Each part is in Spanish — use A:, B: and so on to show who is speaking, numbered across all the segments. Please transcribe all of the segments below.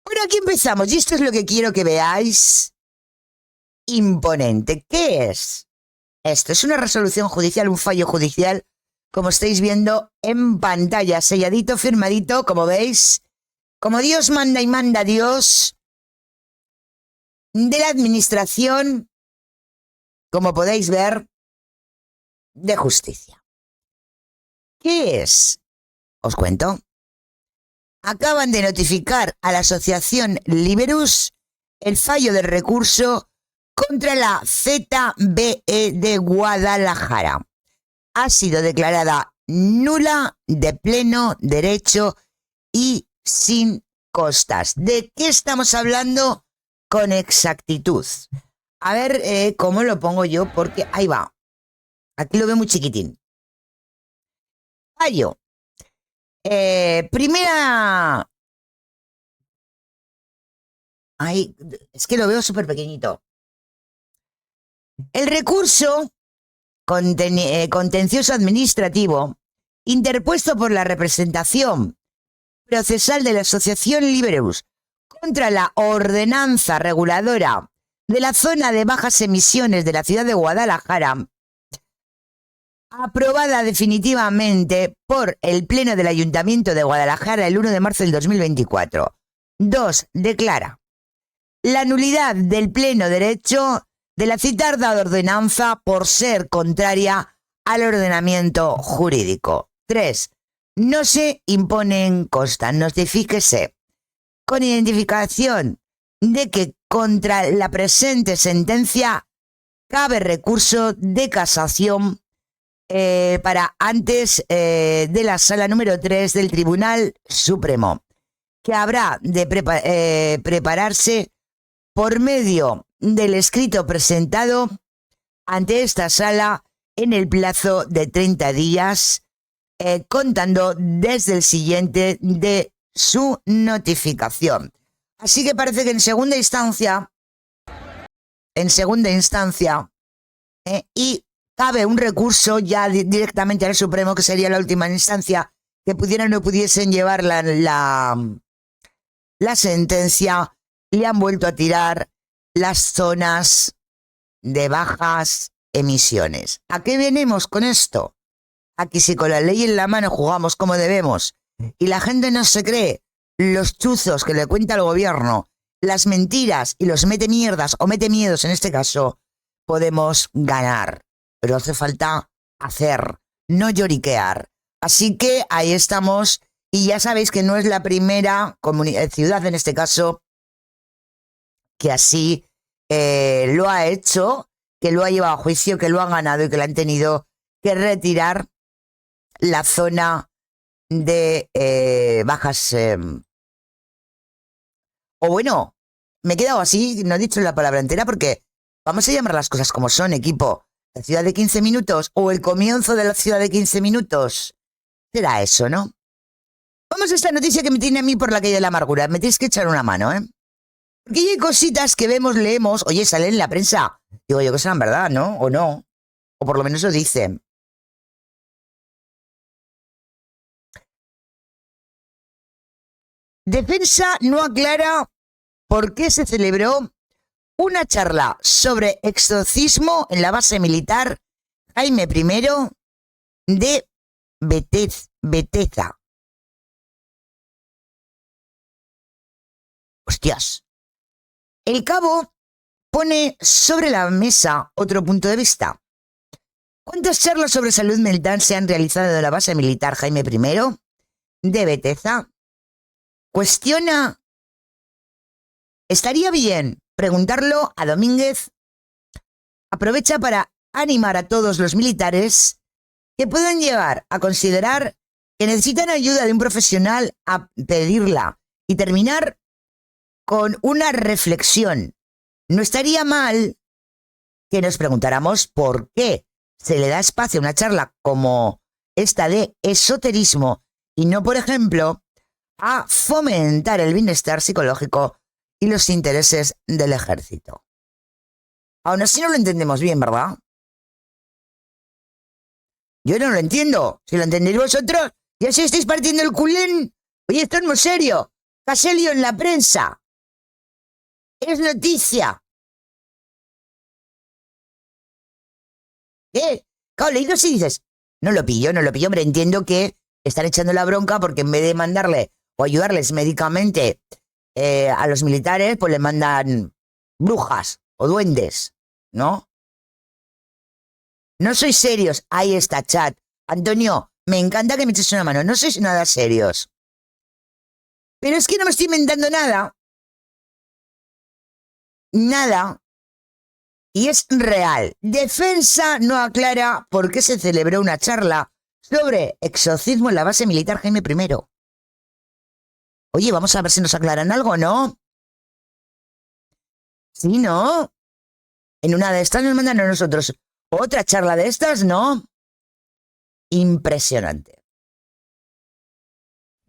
A: Bueno, aquí empezamos y esto es lo que quiero que veáis. Imponente. ¿Qué es? Esto es una resolución judicial, un fallo judicial, como estáis viendo en pantalla, selladito, firmadito, como veis, como Dios manda y manda Dios, de la administración, como podéis ver, de justicia. ¿Qué es? Os cuento. Acaban de notificar a la asociación Liberus el fallo del recurso contra la ZBE de Guadalajara. Ha sido declarada nula, de pleno derecho y sin costas. ¿De qué estamos hablando con exactitud? A ver cómo lo pongo yo, porque ahí va. Aquí lo veo muy chiquitín. Fallo. Primera... Ay, es que lo veo súper pequeñito. El recurso contencioso administrativo interpuesto por la representación procesal de la Asociación Liberus contra la ordenanza reguladora de la zona de bajas emisiones de la ciudad de Guadalajara, aprobada definitivamente por el Pleno del Ayuntamiento de Guadalajara el 1 de marzo del 2024. 2. Declara la nulidad del pleno derecho de la citada ordenanza por ser contraria al ordenamiento jurídico. 3. No se imponen costas. Notifíquese con identificación de que contra la presente sentencia cabe recurso de casación para antes de la sala número 3 del Tribunal Supremo, que habrá de prepararse por medio del escrito presentado ante esta sala en el plazo de 30 días, contando desde el siguiente de su notificación. Así que parece que en segunda instancia, y cabe un recurso ya directamente al Supremo, que sería la última instancia, que pudieran o no pudiesen llevar la sentencia. Le han vuelto a tirar las zonas de bajas emisiones. ¿A qué venimos con esto? A que si con la ley en la mano jugamos como debemos y la gente no se cree los chuzos que le cuenta el gobierno, las mentiras y los mete mierdas o mete miedos en este caso, podemos ganar. Pero hace falta hacer, no lloriquear. Así que ahí estamos y ya sabéis que no es la primera ciudad en este caso que así lo ha hecho, que lo ha llevado a juicio, que lo ha ganado y que le han tenido que retirar la zona de bajas. O bueno, me he quedado así, no he dicho la palabra entera porque vamos a llamar las cosas como son, equipo. La ciudad de 15 minutos o el comienzo de la ciudad de 15 minutos. Será eso, ¿no? Vamos a esta noticia que me tiene a mí por la calle de la amargura. Me tienes que echar una mano, ¿eh? Porque hay cositas que vemos, leemos, oye, salen en la prensa. Digo yo que serán verdad, ¿no? O no. O por lo menos lo dicen. Defensa no aclara por qué se celebró una charla sobre exorcismo en la base militar Jaime I de Beteza. Hostias. El cabo pone sobre la mesa otro punto de vista. ¿Cuántas charlas sobre salud mental se han realizado en la base militar Jaime I de Beteza? Cuestiona. Estaría bien preguntarlo a Domínguez. Aprovecha para animar a todos los militares que puedan llegar a considerar que necesitan ayuda de un profesional a pedirla y terminar con una reflexión. No estaría mal que nos preguntáramos por qué se le da espacio a una charla como esta de esoterismo y no, por ejemplo, a fomentar el bienestar psicológico y los intereses del ejército. Aún así no lo entendemos bien, ¿verdad? Yo no lo entiendo. Si lo entendéis vosotros, y así estáis partiendo el culén. Oye, esto es muy serio. Caselio en la prensa. Es noticia. Claro, leído así dices, no lo pillo, pero entiendo que están echando la bronca porque en vez de mandarle o ayudarles médicamente a los militares, pues le mandan brujas o duendes, ¿no? No sois serios. Ahí está, chat. Antonio, me encanta que me eches una mano. No sois nada serios. Pero es que no me estoy inventando nada. Nada. Y es real. Defensa no aclara por qué se celebró una charla sobre exorcismo en la base militar Jaime I. Oye, vamos a ver si nos aclaran algo, ¿no? Sí, ¿no? En una de estas nos mandan a nosotros otra charla de estas, ¿no? Impresionante.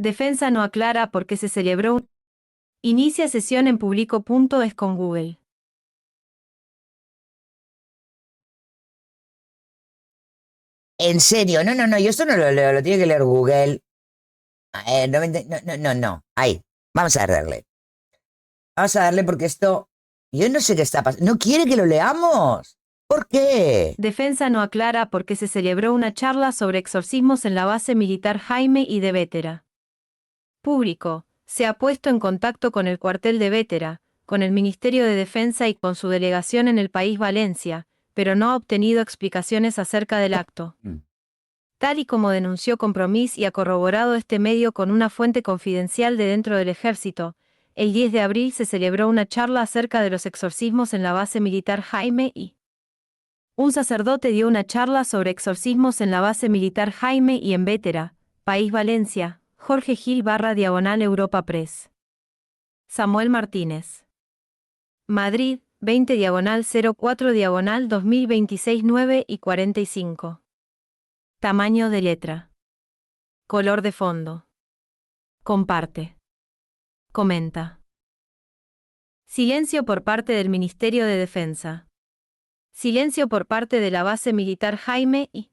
B: Defensa no aclara por qué se celebró. Inicia sesión en publico.es con Google.
A: En serio, no, yo esto no lo leo, lo tiene que leer Google. No. Ahí, vamos a darle. Vamos a darle porque esto, yo no sé qué está pasando. No quiere que lo leamos. ¿Por qué?
B: Defensa no aclara por qué se celebró una charla sobre exorcismos en la base militar Jaime I de Vétera. Público, se ha puesto en contacto con el cuartel de Vétera, con el Ministerio de Defensa y con su delegación en el país Valencia, pero no ha obtenido explicaciones acerca del acto. Tal y como denunció Compromís y ha corroborado este medio con una fuente confidencial de dentro del ejército, el 10 de abril se celebró una charla acerca de los exorcismos en la base militar Jaime I. Un sacerdote dio una charla sobre exorcismos en la base militar Jaime I en Vétera, país Valencia, Jorge Gil // Europa Press. Samuel Martínez. Madrid, 20/04/2026 9 y 45. Tamaño de letra. Color de fondo. Comparte. Comenta. Silencio por parte del Ministerio de Defensa. Silencio por parte de la base militar Jaime I.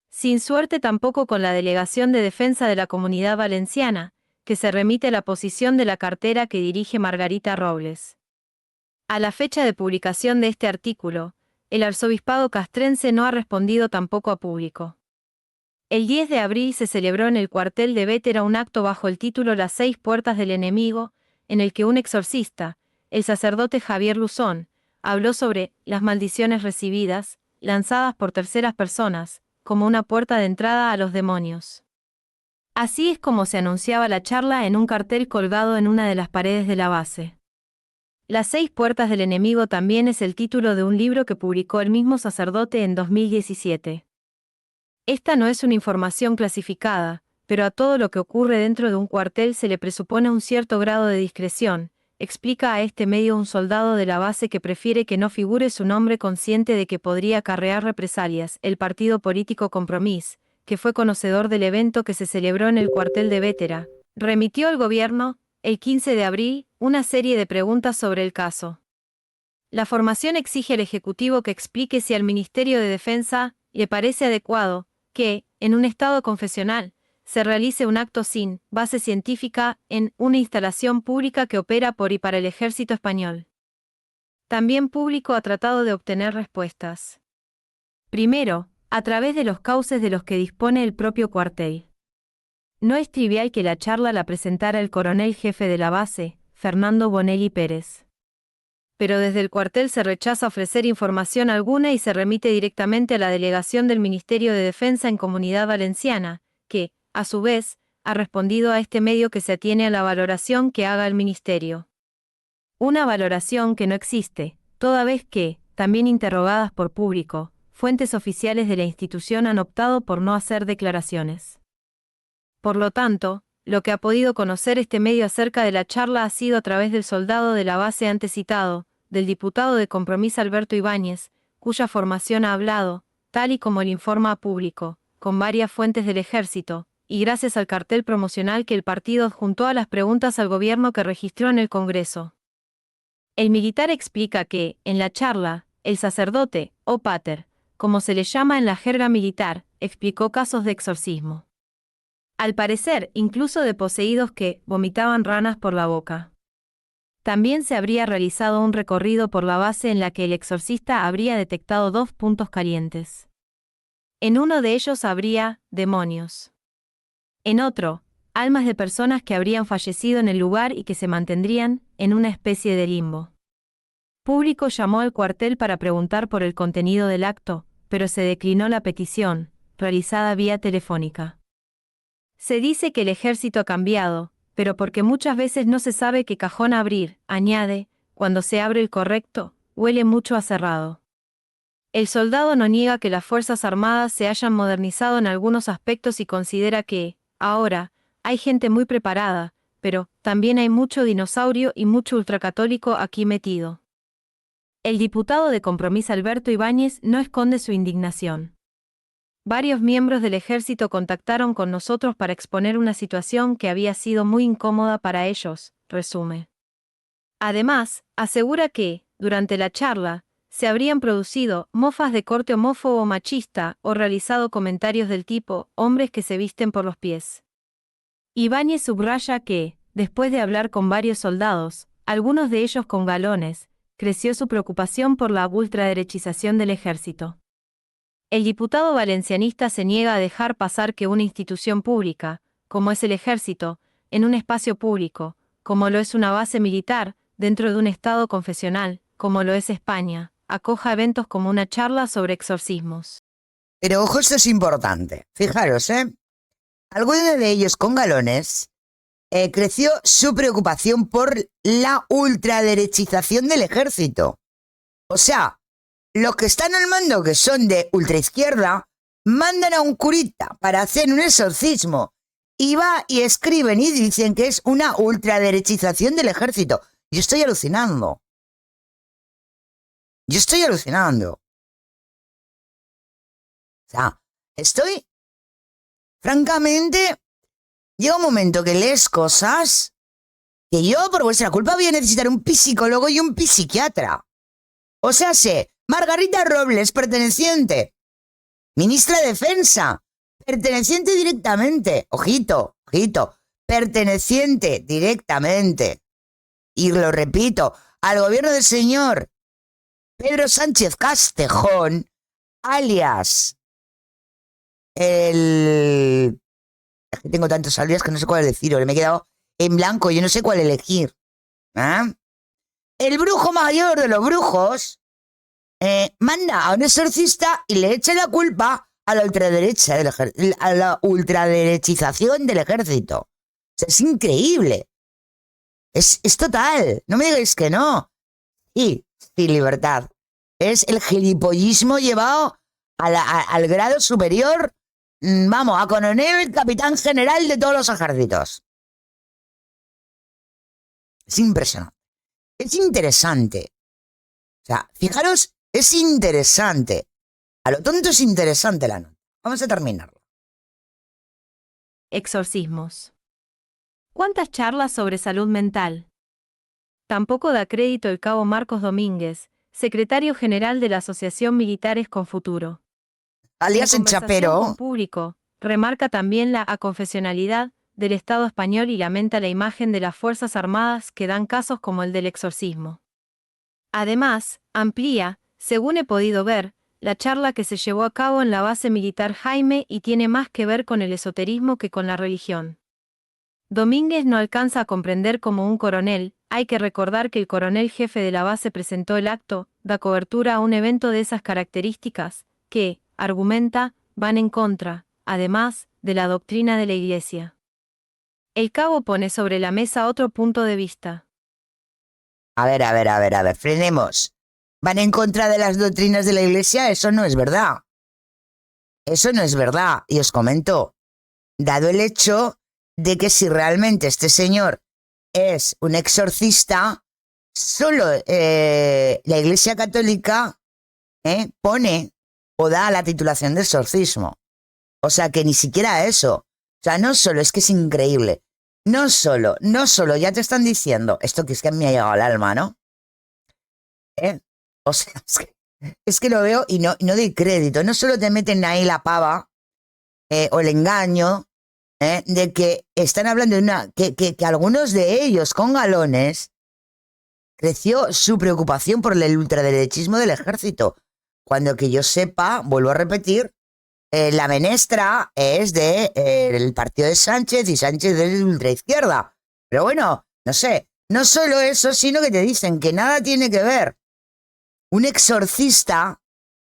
B: Sin suerte tampoco con la Delegación de Defensa de la Comunidad Valenciana, que se remite a la posición de la cartera que dirige Margarita Robles. A la fecha de publicación de este artículo, el arzobispado castrense no ha respondido tampoco a público. El 10 de abril se celebró en el cuartel de Vétera un acto bajo el título Las 6 puertas del enemigo, en el que un exorcista, el sacerdote Javier Luzón, habló sobre las maldiciones recibidas, lanzadas por terceras personas, como una puerta de entrada a los demonios. Así es como se anunciaba la charla en un cartel colgado en una de las paredes de la base. Las 6 puertas del enemigo también es el título de un libro que publicó el mismo sacerdote en 2017. Esta no es una información clasificada, pero a todo lo que ocurre dentro de un cuartel se le presupone un cierto grado de discreción, explica a este medio un soldado de la base que prefiere que no figure su nombre consciente de que podría acarrear represalias. El partido político Compromís, que fue conocedor del evento que se celebró en el cuartel de Vétera, remitió al gobierno, el 15 de abril, una serie de preguntas sobre el caso. La formación exige al Ejecutivo que explique si al Ministerio de Defensa le parece adecuado que, en un estado confesional, se realice un acto sin base científica en una instalación pública que opera por y para el ejército español. También Público ha tratado de obtener respuestas. Primero, a través de los cauces de los que dispone el propio cuartel. No es trivial que la charla la presentara el coronel jefe de la base, Fernando Bonelli Pérez. Pero desde el cuartel se rechaza ofrecer información alguna y se remite directamente a la delegación del Ministerio de Defensa en Comunidad Valenciana, que, a su vez, ha respondido a este medio que se atiene a la valoración que haga el Ministerio. Una valoración que no existe, toda vez que, también interrogadas por Público, fuentes oficiales de la institución han optado por no hacer declaraciones. Por lo tanto, lo que ha podido conocer este medio acerca de la charla ha sido a través del soldado de la base antes citado, del diputado de Compromís Alberto Ibáñez, cuya formación ha hablado, tal y como le informa a Público, con varias fuentes del ejército, y gracias al cartel promocional que el partido adjuntó a las preguntas al gobierno que registró en el Congreso. El militar explica que, en la charla, el sacerdote, o pater, como se le llama en la jerga militar, explicó casos de exorcismo. Al parecer, incluso de poseídos que vomitaban ranas por la boca. También se habría realizado un recorrido por la base en la que el exorcista habría detectado 2 puntos calientes. En uno de ellos habría demonios. En otro, almas de personas que habrían fallecido en el lugar y que se mantendrían en una especie de limbo. Público llamó al cuartel para preguntar por el contenido del acto, pero se declinó la petición, realizada vía telefónica. Se dice que el ejército ha cambiado, pero porque muchas veces no se sabe qué cajón abrir, añade, cuando se abre el correcto, huele mucho a cerrado. El soldado no niega que las Fuerzas Armadas se hayan modernizado en algunos aspectos y considera que, ahora, hay gente muy preparada, pero también hay mucho dinosaurio y mucho ultracatólico aquí metido. El diputado de Compromís Alberto Ibáñez no esconde su indignación. Varios miembros del ejército contactaron con nosotros para exponer una situación que había sido muy incómoda para ellos, resume. Además, asegura que, durante la charla, se habrían producido mofas de corte homófobo o machista o realizado comentarios del tipo hombres que se visten por los pies. Ibáñez subraya que, después de hablar con varios soldados, algunos de ellos con galones, creció su preocupación por la ultraderechización del ejército. El diputado valencianista se niega a dejar pasar que una institución pública, como es el ejército, en un espacio público, como lo es una base militar, dentro de un estado confesional, como lo es España, acoja eventos como una charla sobre exorcismos.
A: Pero ojo, esto es importante. Fijaros, algunos de ellos con galones creció su preocupación por la ultraderechización del ejército. O sea, los que están al mando, que son de ultraizquierda, mandan a un curita para hacer un exorcismo y va y escriben y dicen que es una ultraderechización del ejército. Yo estoy alucinando. Yo estoy alucinando. O sea, francamente, llega un momento que lees cosas que yo, por vuestra culpa, voy a necesitar un psicólogo y un psiquiatra. O sea, Margarita Robles, perteneciente, ministra de Defensa, perteneciente directamente, ojito, perteneciente directamente, y lo repito, al gobierno del señor Pedro Sánchez Castejón, alias el... Es que tengo tantos alias que no sé cuál decir, me he quedado en blanco, yo no sé cuál elegir. ¿Ah? El brujo mayor de los brujos manda a un exorcista y le echa la culpa a la ultraderecha a la ultraderechización del ejército. O sea, es increíble. Es total. No me digáis que no. Sí, libertad. Es el gilipollismo llevado al grado superior, vamos, a coronel, capitán general de todos los ejércitos. Es impresionante. Es interesante. O sea, fijaros, es interesante. A lo tonto es interesante la nota. Vamos a terminarlo.
B: Exorcismos. ¿Cuántas charlas sobre salud mental? Tampoco da crédito el cabo Marcos Domínguez, secretario general de la Asociación Militares con Futuro.
A: Alias
B: En
A: el
B: conversación
A: chapero.
B: con Público, remarca también la aconfesionalidad del Estado español y lamenta la imagen de las Fuerzas Armadas que dan casos como el del exorcismo. Además, amplía, según he podido ver, la charla que se llevó a cabo en la base militar Jaime y tiene más que ver con el esoterismo que con la religión. Domínguez no alcanza a comprender cómo un coronel, hay que recordar que el coronel jefe de la base presentó el acto, da cobertura a un evento de esas características, que, argumenta, van en contra, además, de la doctrina de la Iglesia. El cabo pone sobre la mesa otro punto de vista.
A: A ver, frenemos. ¿Van en contra de las doctrinas de la Iglesia? Eso no es verdad. Eso no es verdad. Y os comento, dado el hecho de que si realmente este señor es un exorcista, solo la Iglesia Católica pone o da la titulación de exorcismo. O sea que ni siquiera eso. O sea, no solo, es que es increíble. No solo, ya te están diciendo, esto que es que me ha llegado al alma, ¿no? O sea, es que lo veo y no doy crédito. No solo te meten ahí la pava o el engaño, de que están hablando de que algunos de ellos con galones creció su preocupación por el ultraderechismo del ejército. Cuando que yo sepa, vuelvo a repetir, la menestra es del partido de Sánchez y Sánchez es de ultraizquierda. Pero bueno, no sé, no solo eso, sino que te dicen que nada tiene que ver un exorcista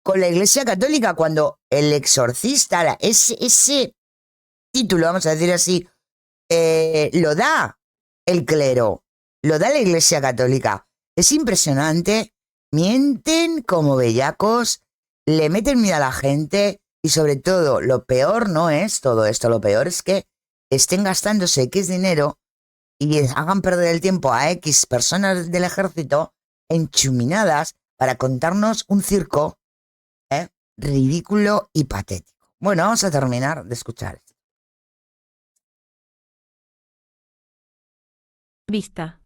A: con la Iglesia Católica, cuando el exorcista, ese título, vamos a decir así, lo da el clero, lo da la Iglesia Católica. Es impresionante, mienten como bellacos, le meten miedo a la gente y sobre todo, lo peor no es todo esto, lo peor es que estén gastándose X dinero y hagan perder el tiempo a X personas del ejército enchuminadas para contarnos un circo ridículo y patético. Bueno, vamos a terminar de escuchar esto.
B: Vista.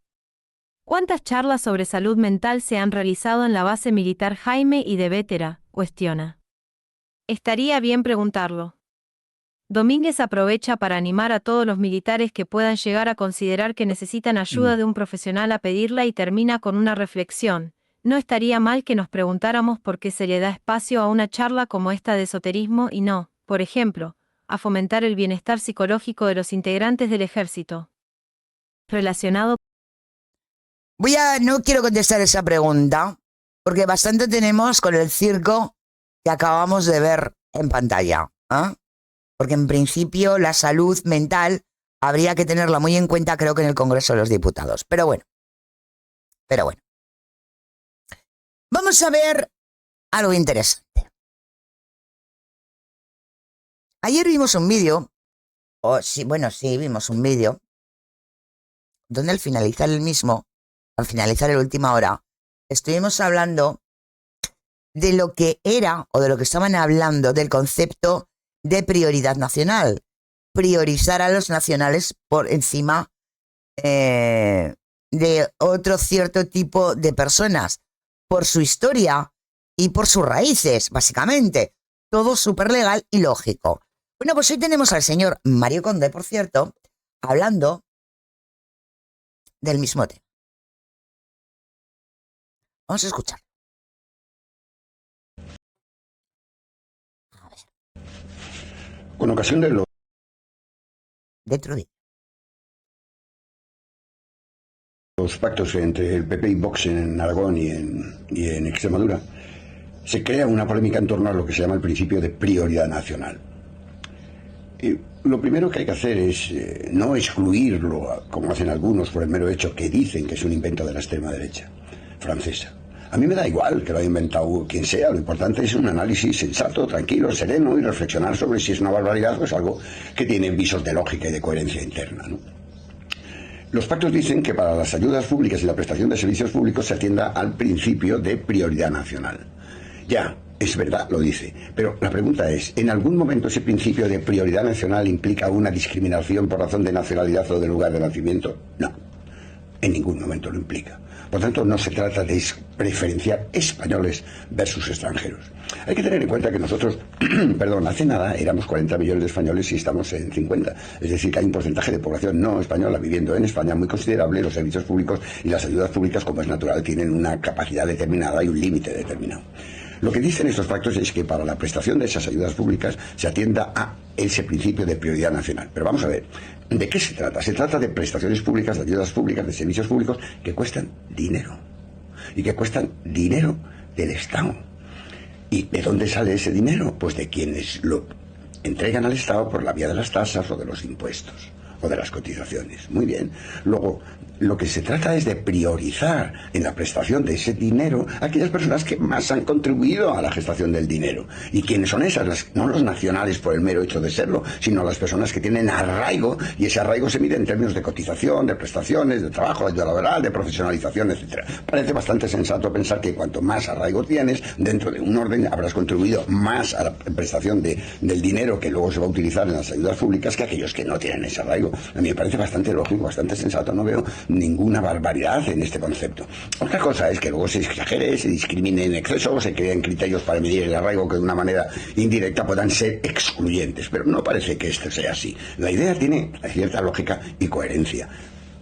B: ¿Cuántas charlas sobre salud mental se han realizado en la base militar Jaime y de Vétera? Cuestiona. Estaría bien preguntarlo. Domínguez aprovecha para animar a todos los militares que puedan llegar a considerar que necesitan ayuda de un profesional a pedirla y termina con una reflexión. No estaría mal que nos preguntáramos por qué se le da espacio a una charla como esta de esoterismo y no, por ejemplo, a fomentar el bienestar psicológico de los integrantes del ejército. Relacionado.
A: No quiero contestar esa pregunta, porque bastante tenemos con el circo que acabamos de ver en pantalla. Porque en principio la salud mental habría que tenerla muy en cuenta, creo que en el Congreso de los Diputados. Pero bueno. Vamos a ver algo interesante. Ayer vimos un vídeo, vimos un vídeo, donde al finalizar el última hora, estuvimos hablando de lo que era, o de lo que estaban hablando, del concepto de prioridad nacional. Priorizar a los nacionales por encima de otro cierto tipo de personas, por su historia y por sus raíces, básicamente. Todo súper legal y lógico. Bueno, pues hoy tenemos al señor Mario Conde, por cierto, hablando del mismo tema. Vamos a escuchar.
C: Con ocasión de los pactos entre el PP y Vox en Aragón y en Extremadura, se crea una polémica en torno a lo que se llama el principio de prioridad nacional. Y lo primero que hay que hacer es no excluirlo, como hacen algunos, por el mero hecho que dicen que es un invento de la extrema derecha francesa. A mí me da igual que lo haya inventado quien sea, lo importante es un análisis sensato, tranquilo, sereno y reflexionar sobre si es una barbaridad o es algo que tiene visos de lógica y de coherencia interna, ¿no? Los pactos dicen que para las ayudas públicas y la prestación de servicios públicos se atienda al principio de prioridad nacional. Ya, es verdad, lo dice, pero la pregunta es, ¿en algún momento ese principio de prioridad nacional implica una discriminación por razón de nacionalidad o de lugar de nacimiento? No, en ningún momento lo implica. Por tanto, no se trata de preferenciar españoles versus extranjeros. Hay que tener en cuenta que nosotros, hace nada éramos 40 millones de españoles y estamos en 50. Es decir, que hay un porcentaje de población no española viviendo en España muy considerable. Los servicios públicos y las ayudas públicas, como es natural, tienen una capacidad determinada y un límite determinado. Lo que dicen estos pactos es que para la prestación de esas ayudas públicas se atienda a ese principio de prioridad nacional. Pero vamos a ver, ¿de qué se trata? Se trata de prestaciones públicas, de ayudas públicas, de servicios públicos que cuestan dinero. Y que cuestan dinero del Estado. ¿Y de dónde sale ese dinero? Pues de quienes lo entregan al Estado por la vía de las tasas o de los impuestos o de las cotizaciones. Muy bien. Luego, lo que se trata es de priorizar en la prestación de ese dinero a aquellas personas que más han contribuido a la gestación del dinero. ¿Y quiénes son esas? No los nacionales por el mero hecho de serlo, sino las personas que tienen arraigo, y ese arraigo se mide en términos de cotización, de prestaciones, de trabajo, de ayuda laboral, de profesionalización, etcétera. Parece bastante sensato pensar que cuanto más arraigo tienes, dentro de un orden habrás contribuido más a la prestación del dinero que luego se va a utilizar en las ayudas públicas que aquellos que no tienen ese arraigo. a mí me parece bastante lógico, bastante sensato. No veo ninguna barbaridad en este concepto. Otra cosa es que luego se exagere, se discrimine en exceso, se creen criterios para medir el arraigo que de una manera indirecta puedan ser excluyentes, pero no parece que esto sea así. La idea tiene cierta lógica y coherencia.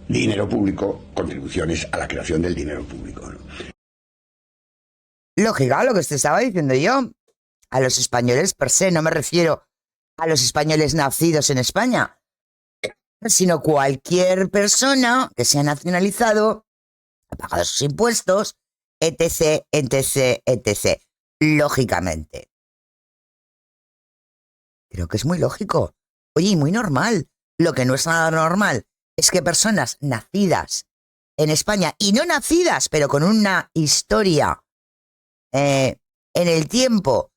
C: Dinero público, contribuciones a la creación del dinero público, ¿no?
A: Lógica, lo que te estaba diciendo yo. A los españoles per se, no me refiero a los españoles nacidos en España, sino cualquier persona que se ha nacionalizado, ha pagado sus impuestos, etc, etc, etc. Lógicamente. Creo que es muy lógico. Oye, y muy normal. Lo que no es nada normal es que personas nacidas en España y no nacidas, pero con una historia en el tiempo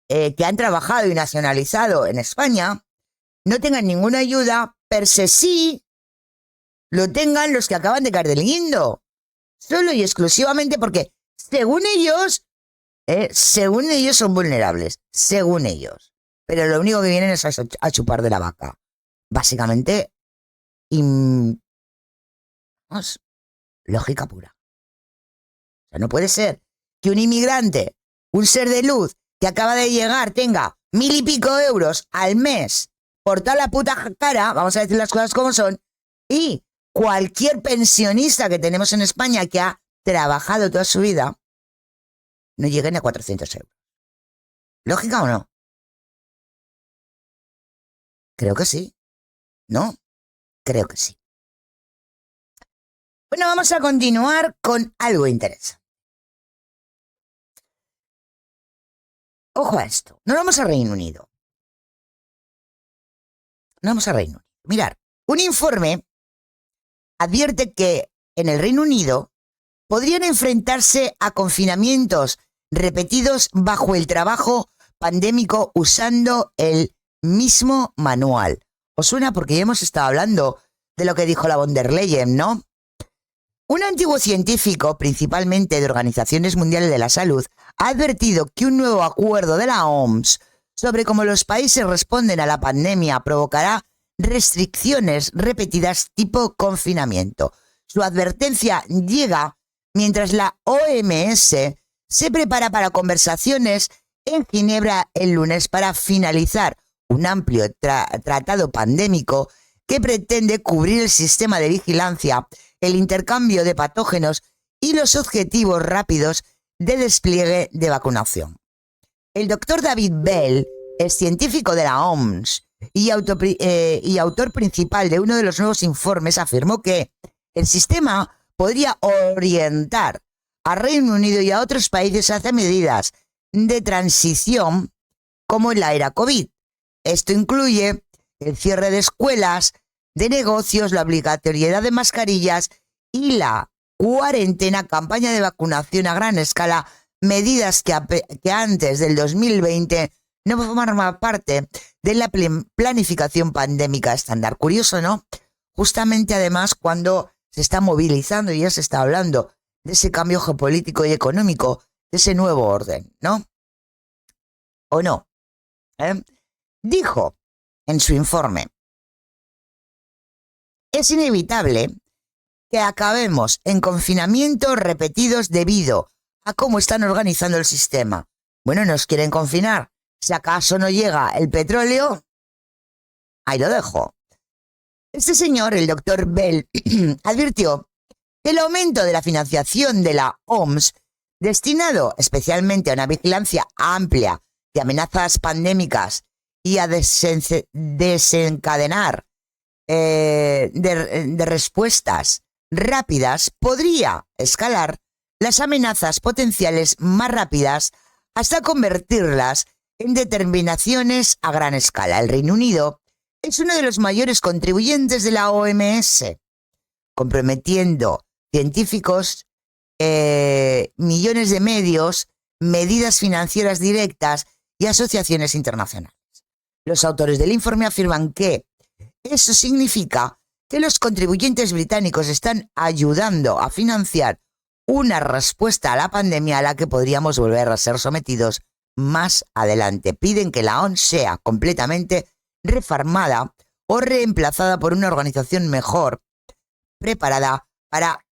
A: que han trabajado y nacionalizado en España, no tengan ninguna ayuda, per se sí lo tengan los que acaban de caer del guindo. Solo y exclusivamente porque, según ellos son vulnerables. Según ellos. Pero lo único que vienen es a chupar de la vaca. Básicamente, lógica pura. O sea, no puede ser que un inmigrante, un ser de luz que acaba de llegar, tenga 1.000 y pico euros al mes por toda la puta cara, vamos a decir las cosas como son, y cualquier pensionista que tenemos en España que ha trabajado toda su vida no lleguen a 400 euros. ¿Lógica o no? Creo que sí. ¿No? Creo que sí. Bueno, vamos a continuar con algo interesante. Ojo a esto. No vamos a Reino Unido. No vamos a Reino Unido. Mirad, un informe advierte que en el Reino Unido podrían enfrentarse a confinamientos repetidos bajo el trabajo pandémico usando el mismo manual. ¿Os suena? Porque ya hemos estado hablando de lo que dijo la von der Leyen, ¿no? Un antiguo científico, principalmente de organizaciones mundiales de la salud, ha advertido que un nuevo acuerdo de la OMS sobre cómo los países responden a la pandemia provocará restricciones repetidas tipo confinamiento. Su advertencia llega mientras la OMS se prepara para conversaciones en Ginebra el lunes para finalizar un amplio tratado pandémico que pretende cubrir el sistema de vigilancia, el intercambio de patógenos y los objetivos rápidos de despliegue de vacunación. El doctor David Bell es científico de la OMS y autor principal de uno de los nuevos informes, afirmó que el sistema podría orientar a Reino Unido y a otros países hacia medidas de transición como en la era COVID. Esto incluye el cierre de escuelas, de negocios, la obligatoriedad de mascarillas y la cuarentena, campaña de vacunación a gran escala, medidas que antes del 2020 no formaban parte de la planificación pandémica estándar. Curioso, ¿no? Justamente además cuando se está movilizando y ya se está hablando de ese cambio geopolítico y económico, de ese nuevo orden, ¿no? ¿O no? Dijo en su informe: es inevitable que acabemos en confinamientos repetidos debido a cómo están organizando el sistema. Bueno, nos quieren confinar. Si acaso no llega el petróleo, ahí lo dejo. Este señor, el doctor Bell, advirtió que el aumento de la financiación de la OMS, destinado especialmente a una vigilancia amplia de amenazas pandémicas y a desencadenar de respuestas rápidas, podría escalar las amenazas potenciales más rápidas hasta convertirlas en determinaciones a gran escala. El Reino Unido es uno de los mayores contribuyentes de la OMS, comprometiendo científicos, millones de medios, medidas financieras directas y asociaciones internacionales. Los autores del informe afirman que eso significa que los contribuyentes británicos están ayudando a financiar una respuesta a la pandemia a la que podríamos volver a ser sometidos más adelante. Piden que la OMS sea completamente reformada o reemplazada por una organización mejor preparada para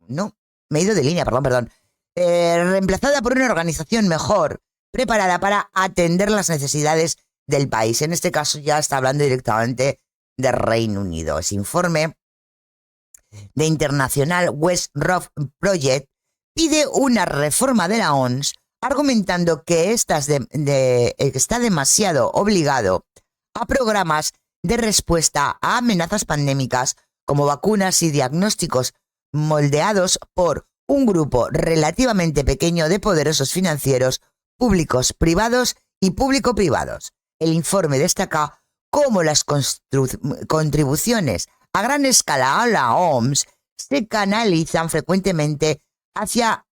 A: no, me he ido de línea, perdón. Reemplazada por una organización mejor preparada para atender las necesidades del país. En este caso ya está hablando directamente de Reino Unido. Ese informe de International West Road Project pide una reforma de la OMS argumentando que está demasiado obligado a programas de respuesta a amenazas pandémicas como vacunas y diagnósticos moldeados por un grupo relativamente pequeño de poderosos financieros públicos, privados y público-privados. El informe destaca cómo las contribuciones a gran escala a la OMS se canalizan frecuentemente hacia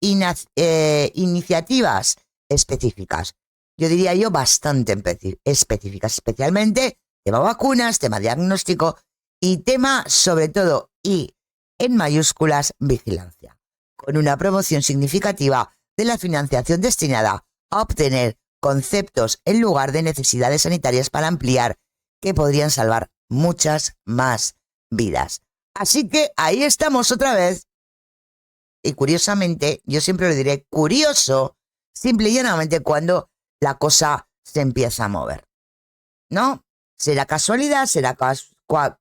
A: iniciativas específicas. Yo diría bastante específicas, especialmente tema vacunas, tema diagnóstico y tema, sobre todo, y en mayúsculas, vigilancia, con una promoción significativa de la financiación destinada a obtener conceptos en lugar de necesidades sanitarias para ampliar que podrían salvar muchas más vidas. Así que ahí estamos otra vez. Y curiosamente, yo siempre lo diré, curioso, simple y llanamente cuando la cosa se empieza a mover. ¿No? ¿Será casualidad? ¿Será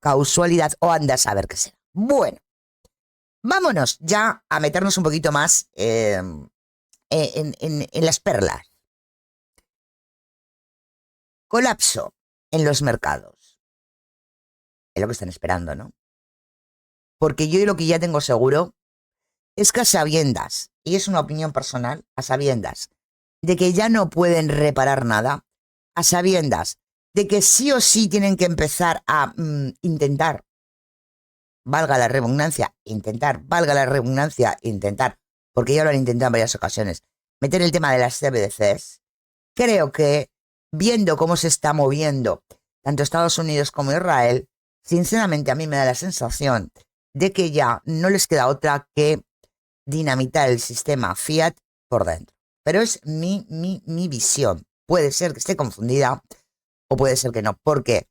A: causalidad? O anda a saber qué será. Bueno, vámonos ya a meternos un poquito más en las perlas. Colapso en los mercados. Es lo que están esperando, ¿no? Porque yo lo que ya tengo seguro es que a sabiendas, y es una opinión personal, a sabiendas de que ya no pueden reparar nada, a sabiendas de que sí o sí tienen que empezar a intentar, valga la redundancia, porque ya lo han intentado en varias ocasiones, meter el tema de las CBDCs, creo que viendo cómo se está moviendo tanto Estados Unidos como Israel, sinceramente a mí me da la sensación de que ya no les queda otra que dinamitar el sistema fiat por dentro. Pero es mi visión. Puede ser que esté confundida o puede ser que no. Porque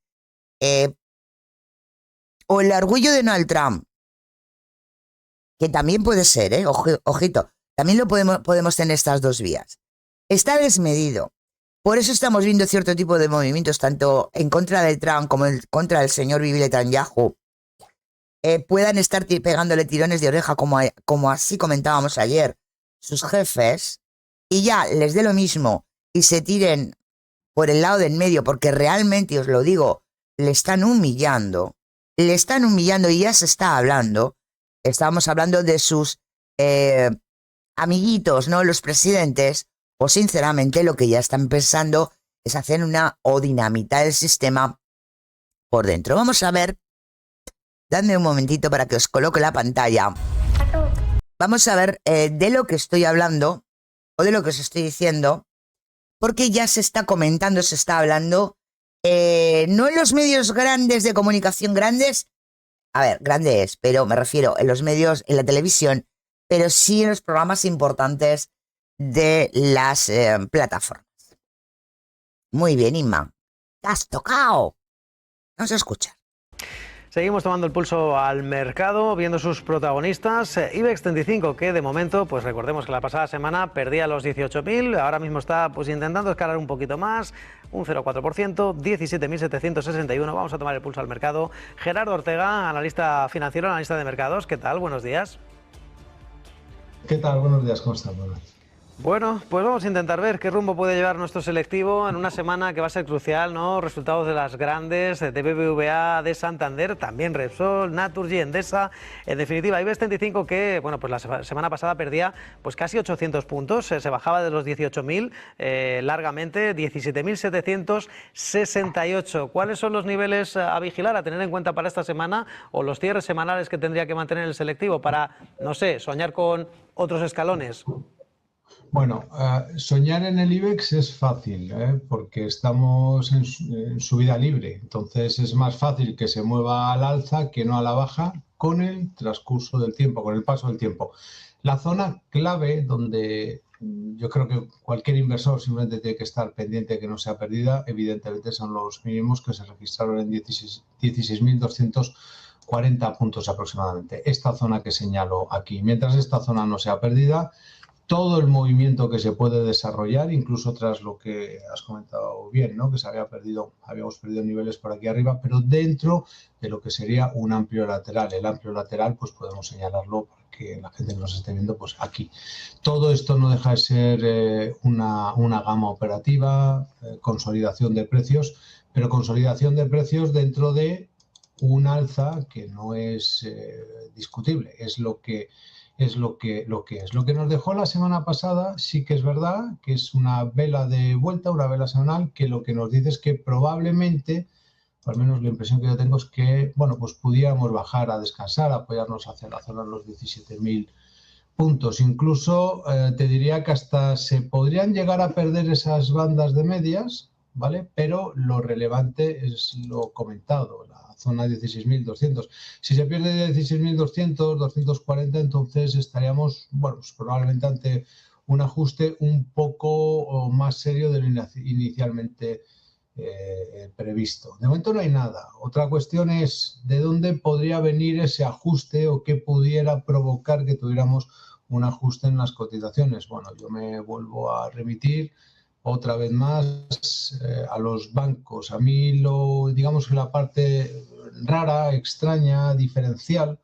A: o el orgullo de Donald Trump, que también puede ser, ojito, también lo podemos tener estas dos vías. Está desmedido. Por eso estamos viendo cierto tipo de movimientos, tanto en contra de Trump como en contra del señor Bibi Netanyahu, puedan estar pegándole tirones de oreja, como así comentábamos ayer, sus jefes, y ya les dé lo mismo y se tiren por el lado del medio, porque realmente, os lo digo, le están humillando y ya se está hablando. Estábamos hablando de sus amiguitos, ¿no? Los presidentes, o sinceramente lo que ya están pensando es hacer o dinamitar el sistema por dentro. Vamos a ver, dadme un momentito para que os coloque la pantalla. Vamos a ver de lo que estoy hablando o de lo que os estoy diciendo, porque ya se está comentando, se está hablando, no en los medios grandes de comunicación grandes, a ver, grande es, pero me refiero en los medios, en la televisión, pero sí en los programas importantes de las plataformas. Muy bien, Inma. ¿Te has tocado? No se escucha.
D: Seguimos tomando el pulso al mercado, viendo sus protagonistas. IBEX 35, que de momento, pues recordemos que la pasada semana perdía los 18.000, ahora mismo está pues intentando escalar un poquito más, un 0,4%, 17.761. Vamos a tomar el pulso al mercado. Gerardo Ortega, analista financiero, analista de mercados. ¿Qué tal? Buenos días.
E: ¿Qué tal? Buenos días, ¿cómo estás?
D: Bueno, pues vamos a intentar ver qué rumbo puede llevar nuestro selectivo en una semana que va a ser crucial, ¿no? Resultados de las grandes, de BBVA, de Santander, también Repsol, Naturgy, Endesa, en definitiva IBEX 35 que, bueno, pues la semana pasada perdía pues casi 800 puntos, se bajaba de los 18.000 largamente, 17.768. ¿Cuáles son los niveles a vigilar, a tener en cuenta para esta semana o los cierres semanales que tendría que mantener el selectivo para, no sé, soñar con otros escalones?
E: Bueno, soñar en el IBEX es fácil, porque estamos en subida libre, entonces es más fácil que se mueva al alza que no a la baja con el transcurso del tiempo, con el paso del tiempo. La zona clave donde yo creo que cualquier inversor simplemente tiene que estar pendiente de que no sea pérdida. Evidentemente son los mínimos que se registraron en 16.240 puntos aproximadamente. Esta zona que señalo aquí. Mientras esta zona no sea pérdida, todo el movimiento que se puede desarrollar, incluso tras lo que has comentado bien, ¿no? Que habíamos perdido niveles por aquí arriba, pero dentro de lo que sería un amplio lateral. El amplio lateral, pues podemos señalarlo para que la gente que nos esté viendo, pues aquí. Todo esto no deja de ser una gama operativa, consolidación de precios, pero consolidación de precios dentro de un alza que no es discutible, es lo que es. Lo que nos dejó la semana pasada sí que es verdad que es una vela de vuelta, una vela semanal, que lo que nos dice es que probablemente, o al menos la impresión que yo tengo es que, bueno, pues pudiéramos bajar a descansar, apoyarnos hacia la zona de los 17.000 puntos. Incluso te diría que hasta se podrían llegar a perder esas bandas de medias, ¿vale? Pero lo relevante es lo comentado, la zona 16.200. Si se pierde 16.200, 240, entonces estaríamos, bueno, pues probablemente ante un ajuste un poco más serio de lo inicialmente previsto. De momento no hay nada. Otra cuestión es de dónde podría venir ese ajuste o qué pudiera provocar que tuviéramos un ajuste en las cotizaciones. Bueno, yo me vuelvo a remitir otra vez más a los bancos. A mí digamos que la parte rara, extraña, diferencial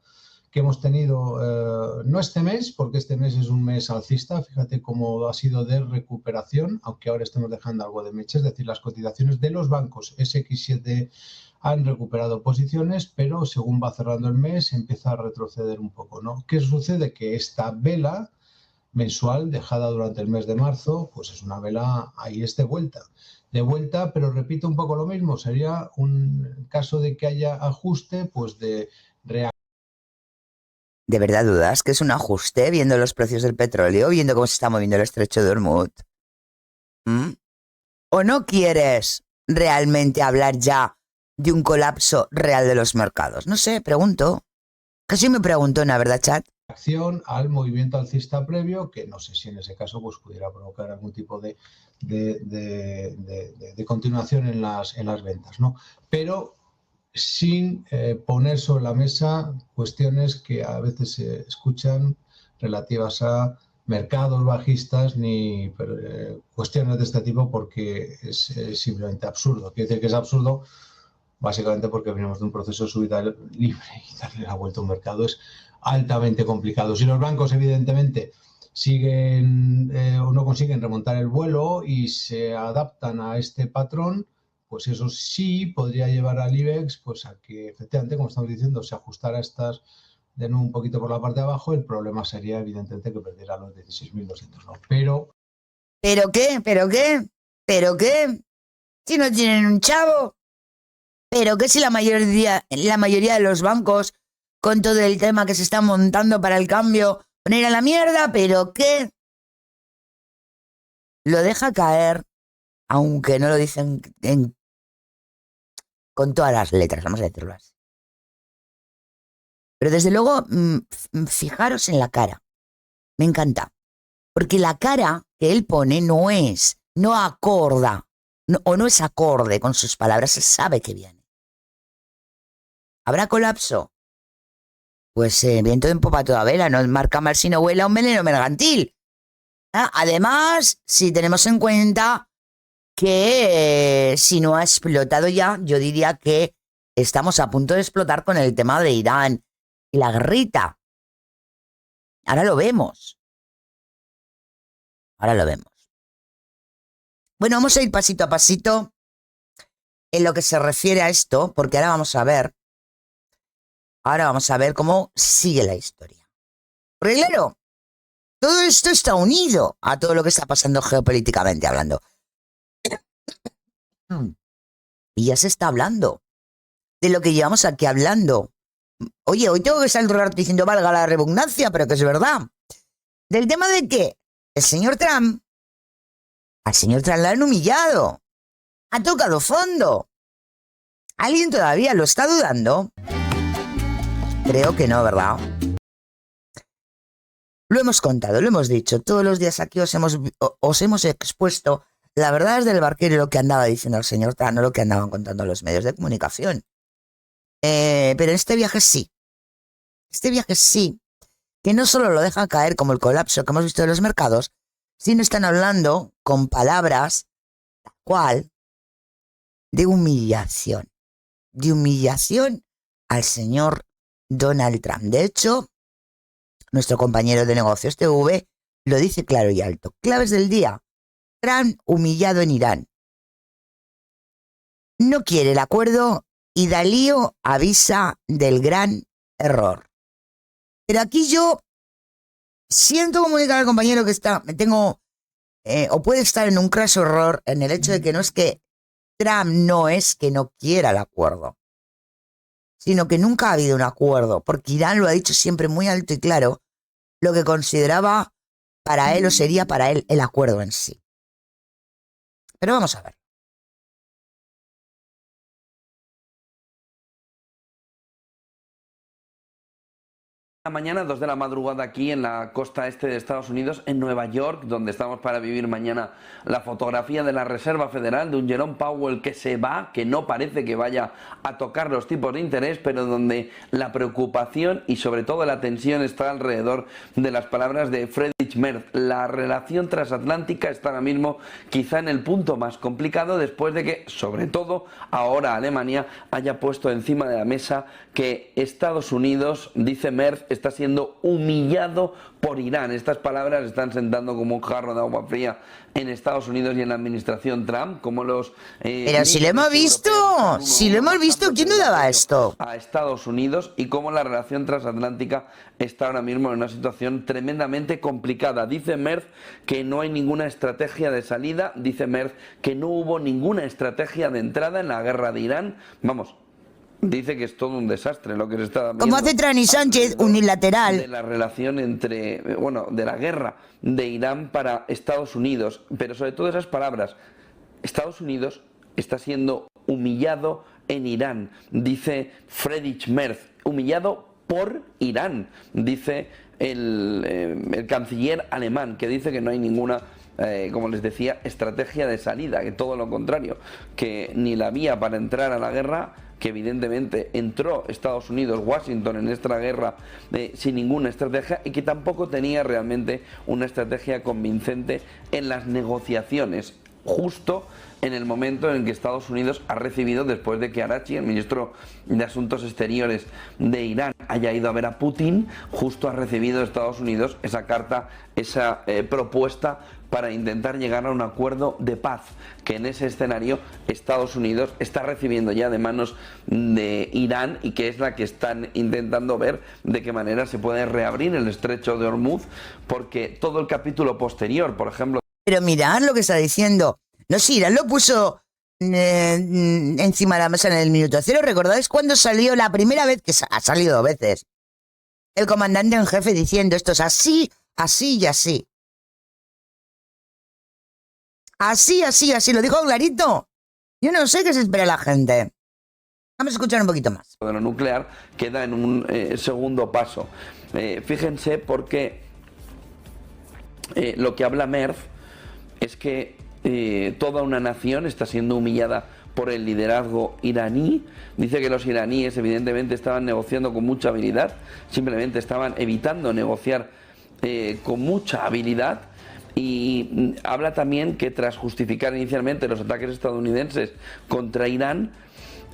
E: que hemos tenido, no este mes, porque este mes es un mes alcista, fíjate cómo ha sido de recuperación, aunque ahora estemos dejando algo de mecha, es decir, las cotizaciones de los bancos SX7 han recuperado posiciones, pero según va cerrando el mes empieza a retroceder un poco, ¿no? ¿Qué sucede? Que esta vela mensual dejada durante el mes de marzo, pues es una vela, ahí es de vuelta, pero repito un poco lo mismo, sería un caso de que haya ajuste, pues de
A: ¿De verdad dudas que es un ajuste viendo los precios del petróleo, viendo cómo se está moviendo el estrecho de Hormuz? ¿Mm? ¿O no quieres realmente hablar ya de un colapso real de los mercados? No sé, pregunto. Casi me pregunto, ¿no, verdad, chat?
E: Acción al movimiento alcista previo, que no sé si en ese caso pues pudiera provocar algún tipo de continuación en las ventas, ¿no? Pero sin poner sobre la mesa cuestiones que a veces se escuchan relativas a mercados bajistas ni cuestiones de este tipo, porque es simplemente absurdo. Quiere decir que es absurdo básicamente porque venimos de un proceso de subida libre y darle la vuelta a un mercado es altamente complicado. Si los bancos evidentemente siguen o no consiguen remontar el vuelo y se adaptan a este patrón, pues eso sí podría llevar al IBEX pues a que efectivamente, como estamos diciendo, se ajustara estas de nuevo un poquito por la parte de abajo. El problema sería evidentemente que perdiera los 16.200, ¿no?
A: ¿Pero qué? ¿Pero qué? ¿Pero qué? Si no tienen un chavo. ¿Pero qué si la mayoría de los bancos, con todo el tema que se está montando para el cambio, van a ir a la mierda? ¿Pero qué? Lo deja caer, aunque no lo dicen con todas las letras, vamos a decirlo así. Pero desde luego, fijaros en la cara. Me encanta. Porque la cara que él pone no acorda, o no es acorde con sus palabras, él sabe que viene. ¿Habrá colapso? Pues viento en popa toda vela, no marca mal si no huela un veneno mercantil. Además, si tenemos en cuenta que si no ha explotado ya, yo diría que estamos a punto de explotar con el tema de Irán y la guerrita. Ahora lo vemos. Bueno, vamos a ir pasito a pasito en lo que se refiere a esto, porque ahora vamos a ver cómo sigue la historia. Porque claro, todo esto está unido a todo lo que está pasando geopolíticamente hablando. Y ya se está hablando de lo que llevamos aquí hablando. Oye, hoy tengo que salir diciendo valga la redundancia, pero que es verdad. Del tema de que al señor Trump la han humillado. Ha tocado fondo. ¿Alguien todavía lo está dudando? Creo que no, ¿verdad? Lo hemos contado, lo hemos dicho. Todos los días aquí os hemos expuesto la verdad es del barquero y lo que andaba diciendo el señor Trump, no lo que andaban contando los medios de comunicación. Pero en este viaje sí. Este viaje sí. Que no solo lo dejan caer como el colapso que hemos visto de los mercados, sino están hablando con palabras, tal cual, de humillación. De humillación al señor Donald Trump. De hecho, nuestro compañero de negocios TV lo dice claro y alto. Claves del día. Trump humillado en Irán. No quiere el acuerdo y Dalío avisa del gran error. Pero aquí yo siento comunicar al compañero que o puede estar en un craso error en el hecho de que no es que Trump no es que no quiera el acuerdo, sino que nunca ha habido un acuerdo, porque Irán lo ha dicho siempre muy alto y claro, lo que consideraba para él o sería para él el acuerdo en sí. Pero vamos a ver.
F: Mañana, 2 de la madrugada aquí en la costa este de Estados Unidos, en Nueva York, donde estamos para vivir mañana la fotografía de la Reserva Federal de un Jerome Powell que se va, que no parece que vaya a tocar los tipos de interés, pero donde la preocupación y sobre todo la tensión está alrededor de las palabras de Friedrich Merz. La relación transatlántica está ahora mismo quizá en el punto más complicado después de que, sobre todo ahora Alemania, haya puesto encima de la mesa que Estados Unidos, dice Merz, está siendo humillado por Irán. Estas palabras están sentando como un jarro de agua fría en Estados Unidos y en la administración Trump, como los...
A: Pero si lo hemos visto, ¿quién dudaba esto?
F: A Estados Unidos y cómo la relación transatlántica está ahora mismo en una situación tremendamente complicada. Dice Merz que no hay ninguna estrategia de salida, dice Merz que no hubo ninguna estrategia de entrada en la guerra de Irán. Vamos, dice que es todo un desastre lo que se está viendo.
A: Como hace Trump y Sánchez, unilateral.
F: De la relación entre, de la guerra de Irán para Estados Unidos, pero sobre todo esas palabras. Estados Unidos está siendo humillado en Irán, dice Friedrich Merz, humillado por Irán, dice el canciller alemán, que dice que no hay ninguna, como les decía, estrategia de salida, que todo lo contrario, que ni la vía para entrar a la guerra, que evidentemente entró Estados Unidos, Washington en esta guerra sin ninguna estrategia y que tampoco tenía realmente una estrategia convincente en las negociaciones, justo en el momento en que Estados Unidos ha recibido, después de que Araghchi, el ministro de Asuntos Exteriores de Irán, haya ido a ver a Putin, justo ha recibido Estados Unidos esa carta, esa propuesta para intentar llegar a un acuerdo de paz, que en ese escenario Estados Unidos está recibiendo ya de manos de Irán y que es la que están intentando ver de qué manera se puede reabrir el estrecho de Hormuz, porque todo el capítulo posterior, por ejemplo...
A: Pero mirad lo que está diciendo. No, sí, Irán lo puso encima de la mesa en el minuto cero. ¿Recordáis cuando salió la primera vez? Que ha salido 2 veces. El comandante en jefe diciendo esto es así, así y así. Así, así, así. Lo dijo clarito. Yo no sé qué se espera la gente. Vamos a escuchar un poquito más.
F: De lo nuclear queda en un segundo paso. Fíjense porque lo que habla Merz es que toda una nación está siendo humillada por el liderazgo iraní. Dice que los iraníes evidentemente estaban negociando con mucha habilidad, simplemente estaban evitando negociar con mucha habilidad. Y habla también que tras justificar inicialmente los ataques estadounidenses contra Irán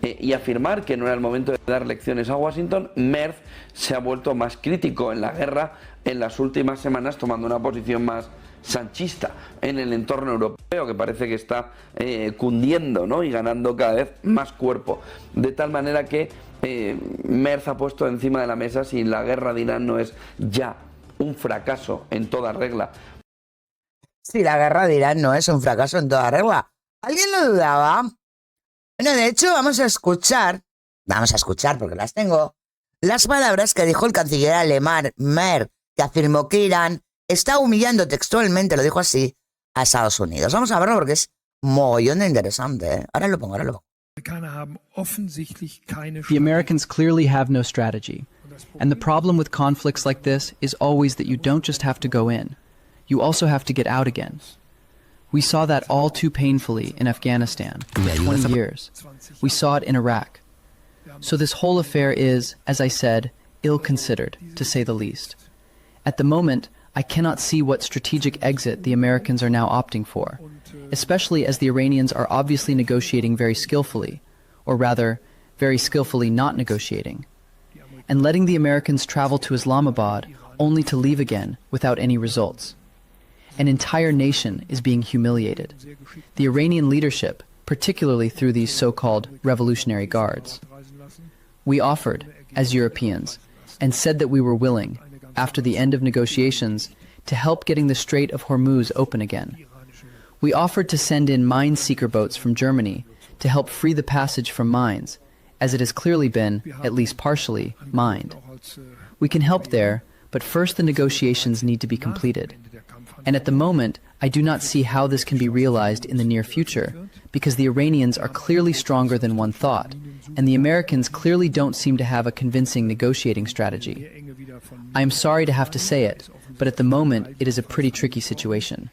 F: y afirmar que no era el momento de dar lecciones a Washington, Merz se ha vuelto más crítico en la guerra en las últimas semanas, tomando una posición más sanchista en el entorno europeo, que parece que está cundiendo, ¿no? Y ganando cada vez más cuerpo, de tal manera que Merz ha puesto encima de la mesa si la guerra de Irán no es ya un fracaso en toda regla.
A: Si la guerra de Irán no es un fracaso en toda regla. ¿Alguien lo dudaba? Bueno, de hecho, vamos a escuchar porque las tengo, las palabras que dijo el canciller alemán Merz, que afirmó que Irán está humillando textualmente, lo dijo así, a Estados Unidos. Vamos a verlo porque es mogollón de interesante, ¿eh? Ahora lo pongo.
G: The Americans clearly have no strategy. And the problem with conflicts like this is always that you don't just have to go in, you also have to get out again. We saw that all too painfully in Afghanistan for 20 years. We saw it in Iraq. So this whole affair is, as I said, ill-considered, to say the least. At the moment, I cannot see what strategic exit the Americans are now opting for, especially as the Iranians are obviously negotiating very skillfully, or rather, very skillfully not negotiating, and letting the Americans travel to Islamabad only to leave again without any results. An entire nation is being humiliated. The Iranian leadership, particularly through these so-called revolutionary guards. We offered, as Europeans, and said that we were willing, after the end of negotiations, to help getting the Strait of Hormuz open again. We offered to send in mine-seeker boats from Germany to help free the passage from mines, as it has clearly been, at least partially, mined. We can help there, but first the negotiations need to be completed. And at the moment, I do not see how this can be realized in the near future, because the Iranians are clearly stronger than one thought, and the Americans clearly don't seem to have a convincing negotiating strategy. I am sorry to have to say it, but at the moment it is a pretty tricky situation.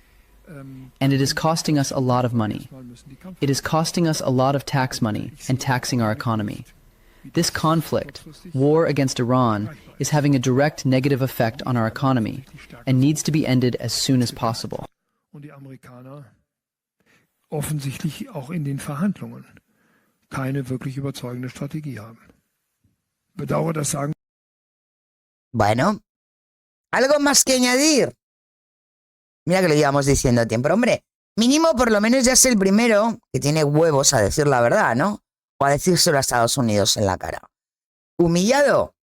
G: And it is costing us a lot of money. It is costing us a lot of tax money and taxing our economy. This conflict, war against Iran, is having a direct negative effect on our economy and needs to be ended as soon as possible.
H: Und die Amerikaner offensichtlich auch in den Verhandlungen keine wirklich überzeugende Strategie haben. Bedauere das sagen.
A: Bueno, algo más que añadir. Mira que lo íbamos diciendo a tiempo. Hombre, mínimo por lo menos ya es el primero que tiene huevos a decir la verdad, ¿no? O a decírselo a Estados Unidos en la cara. ¿Humillado?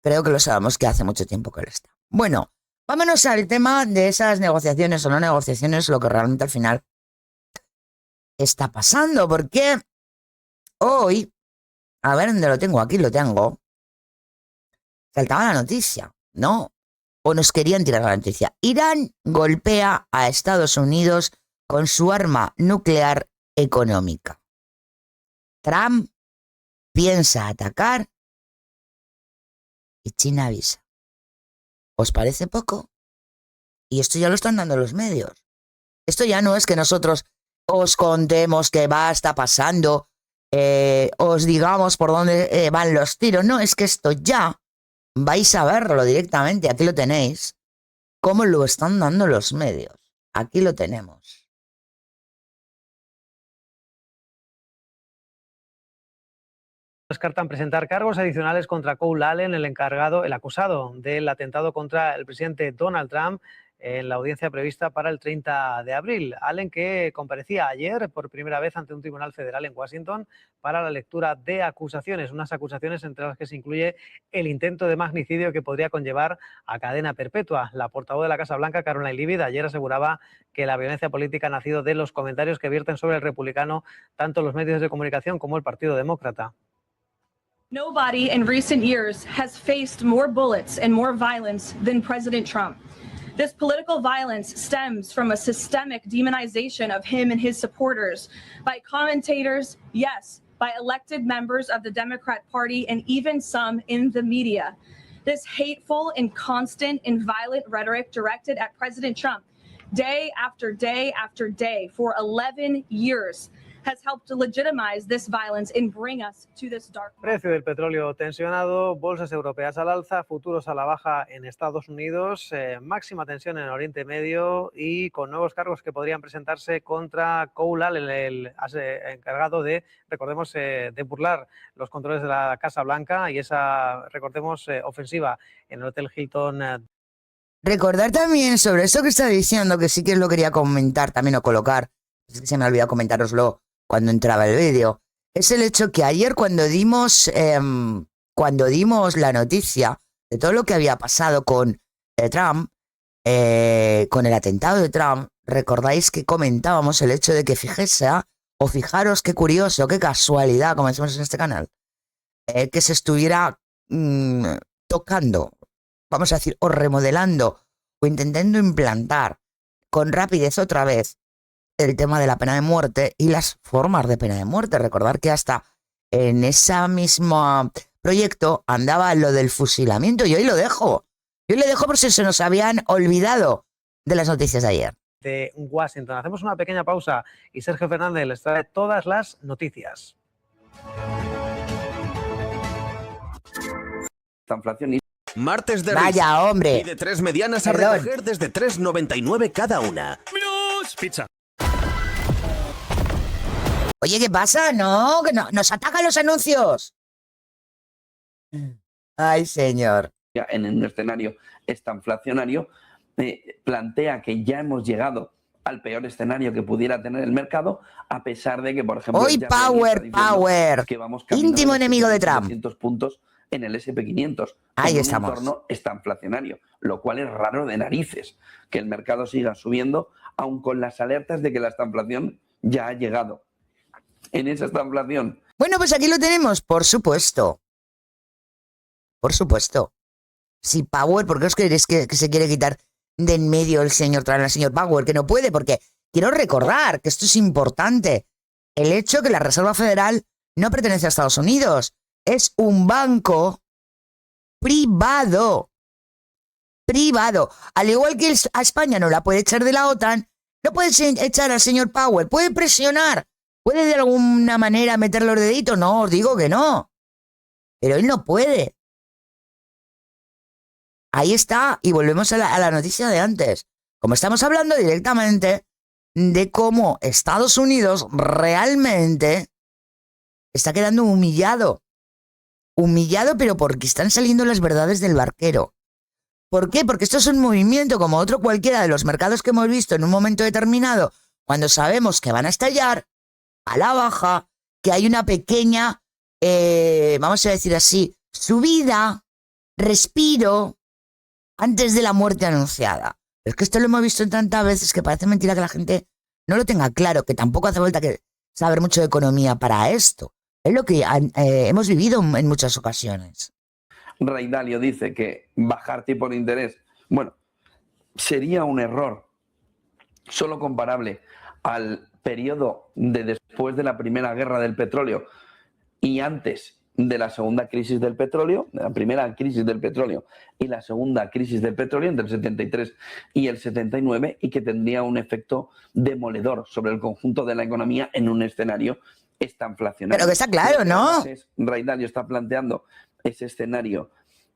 A: Creo que lo sabemos que hace mucho tiempo que lo está. Bueno, vámonos al tema de esas negociaciones o no negociaciones, lo que realmente al final está pasando. Porque hoy, a ver dónde lo tengo, aquí lo tengo, saltaba la noticia, ¿no? O nos querían tirar la noticia. Irán golpea a Estados Unidos con su arma nuclear económica. Trump piensa atacar y China avisa. ¿Os parece poco? Y esto ya lo están dando los medios. Esto ya no es que nosotros os contemos qué está pasando, os digamos por dónde van los tiros. No, es que esto ya vais a verlo directamente. Aquí lo tenéis. Cómo lo están dando los medios. Aquí lo tenemos.
D: Descartan presentar cargos adicionales contra Cole Allen, el acusado del atentado contra el presidente Donald Trump en la audiencia prevista para el 30 de abril. Allen, que comparecía ayer por primera vez ante un tribunal federal en Washington para la lectura de acusaciones, unas acusaciones entre las que se incluye el intento de magnicidio que podría conllevar a cadena perpetua. La portavoz de la Casa Blanca, Caroline Leavitt, ayer aseguraba que la violencia política ha nacido de los comentarios que vierten sobre el republicano tanto los medios de comunicación como el Partido Demócrata.
I: Nobody in recent years has faced more bullets and more violence than President Trump. This political violence stems from a systemic demonization of him and his supporters by commentators, yes, by elected members of the Democrat Party, and even some in the media. This hateful and constant and violent rhetoric directed at President Trump day after day after day for 11 years has helped to legitimize this violence and bring us to this dark moment.
D: Precio del petróleo tensionado, bolsas europeas al alza, futuros a la baja en Estados Unidos, máxima tensión en Oriente Medio y con nuevos cargos que podrían presentarse contra Cole Allen, el encargado de, recordemos, de burlar los controles de la Casa Blanca y esa, recordemos, ofensiva en el Hotel Hilton.
A: Recordar también sobre esto que está diciendo, que sí que lo quería comentar también o colocar, es que se me olvidó comentároslo cuando entraba el vídeo, es el hecho que ayer cuando dimos la noticia de todo lo que había pasado con Trump, con el atentado de Trump, recordáis que comentábamos el hecho de que fijaros qué curioso, qué casualidad, como decimos en este canal, que se estuviera tocando, vamos a decir, o remodelando o intentando implantar con rapidez otra vez el tema de la pena de muerte y las formas de pena de muerte. Recordar que hasta en esa misma proyecto andaba lo del fusilamiento y hoy lo dejo. Yo le dejo por si se nos habían olvidado de las noticias de ayer.
D: De Washington. Hacemos una pequeña pausa y Sergio Fernández les trae todas las noticias.
F: Esta inflación.
J: Martes de
A: Vaya,
J: risa.
A: hombre.
J: Pide 3 medianas a
A: Perdón.
J: recoger desde 3,99 cada una. Pizza.
A: Oye, ¿qué pasa? No, que no, nos atacan los anuncios. Ay, señor.
F: En un escenario estanflacionario, plantea que ya hemos llegado al peor escenario que pudiera tener el mercado, a pesar de que, por ejemplo,
A: Hoy
F: Jack Dorsey está diciendo
A: Power.
F: que vamos camino
A: Íntimo
F: de
A: enemigo de Trump.
F: 200 puntos en el S&P 500.
A: Ahí
F: en
A: estamos.
F: un entorno estanflacionario, lo cual es raro de narices, que el mercado siga subiendo, aun con las alertas de que la estanflación ya ha llegado. En esa estanflación.
A: Bueno, pues aquí lo tenemos, por supuesto. Por supuesto. Si Power, ¿por qué os creéis que se quiere quitar de en medio el señor Power? Que no puede, porque quiero recordar que esto es importante. El hecho que la Reserva Federal no pertenece a Estados Unidos. Es un banco privado. Privado. Al igual que a España no la puede echar de la OTAN, no puede echar al señor Power. Puede presionar. ¿Puede de alguna manera meter los deditos? No, os digo que no. Pero él no puede. Ahí está, y volvemos a la noticia de antes. Como estamos hablando directamente de cómo Estados Unidos realmente está quedando humillado. Humillado, pero porque están saliendo las verdades del barquero. ¿Por qué? Porque esto es un movimiento como otro cualquiera de los mercados que hemos visto en un momento determinado, cuando sabemos que van a estallar a la baja, que hay una pequeña, vamos a decir así, subida, respiro, antes de la muerte anunciada. Es que esto lo hemos visto tantas veces que parece mentira que la gente no lo tenga claro, que tampoco hace falta que saber mucho de economía para esto. Es lo que hemos vivido en muchas ocasiones.
F: Ray Dalio dice que bajar tipo de interés, bueno, sería un error solo comparable al periodo de después de la primera guerra del petróleo y antes de la segunda crisis del petróleo, de la primera crisis del petróleo y la segunda crisis del petróleo entre el 73 y el 79, y que tendría un efecto demoledor sobre el conjunto de la economía en un escenario estanflacionario.
A: Pero que está claro, ¿no?
F: Ray Dalio está planteando ese escenario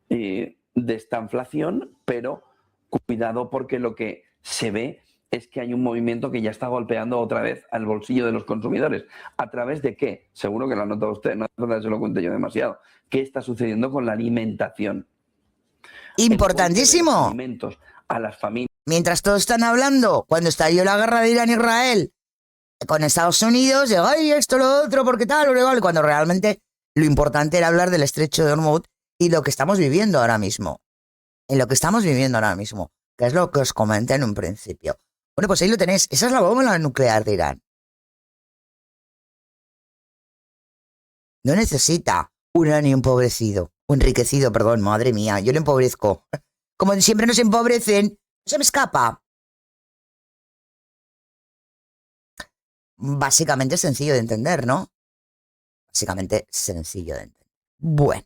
F: de estanflación, pero cuidado, porque lo que se ve es que hay un movimiento que ya está golpeando otra vez al bolsillo de los consumidores. ¿A través de qué? Seguro que lo ha notado usted, no hace falta que se lo cuente yo demasiado. ¿Qué está sucediendo con la alimentación?
A: Importantísimo.
F: Los alimentos a las familias.
A: Mientras todos están hablando, cuando estalló la guerra de Irán-Israel con Estados Unidos, de ay, esto, lo otro, porque tal, cuando realmente lo importante era hablar del estrecho de Hormuz y lo que estamos viviendo ahora mismo. En lo que estamos viviendo ahora mismo, que es lo que os comenté en un principio. Bueno, pues ahí lo tenéis. Esa es la bomba nuclear de Irán. No necesita un uranio enriquecido, perdón, madre mía, yo lo empobrezco. Como siempre nos empobrecen, se me escapa. Básicamente sencillo de entender, ¿no? Básicamente sencillo de entender. Bueno.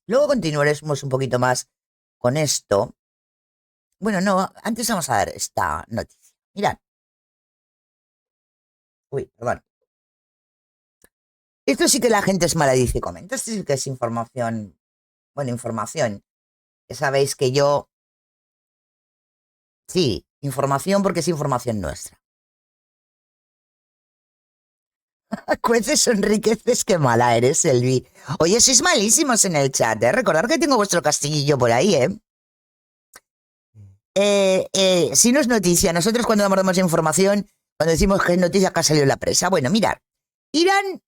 A: Luego continuaremos un poquito más con esto. Bueno, no, antes vamos a ver esta noticia. Mirad. Uy, perdón. Esto sí que la gente es mala, dice, comenta. Esto sí que es información. Bueno, información. Ya sabéis que yo... Sí, información porque es información nuestra. Cueces enriqueces, qué mala eres, Elvi. Oye, sois malísimos en el chat, ¿eh? Recordad que tengo vuestro castillillo por ahí, ¿eh? Si no es noticia, nosotros cuando damos información, cuando decimos que es noticia que ha salido en la prensa, bueno, mirad, Irán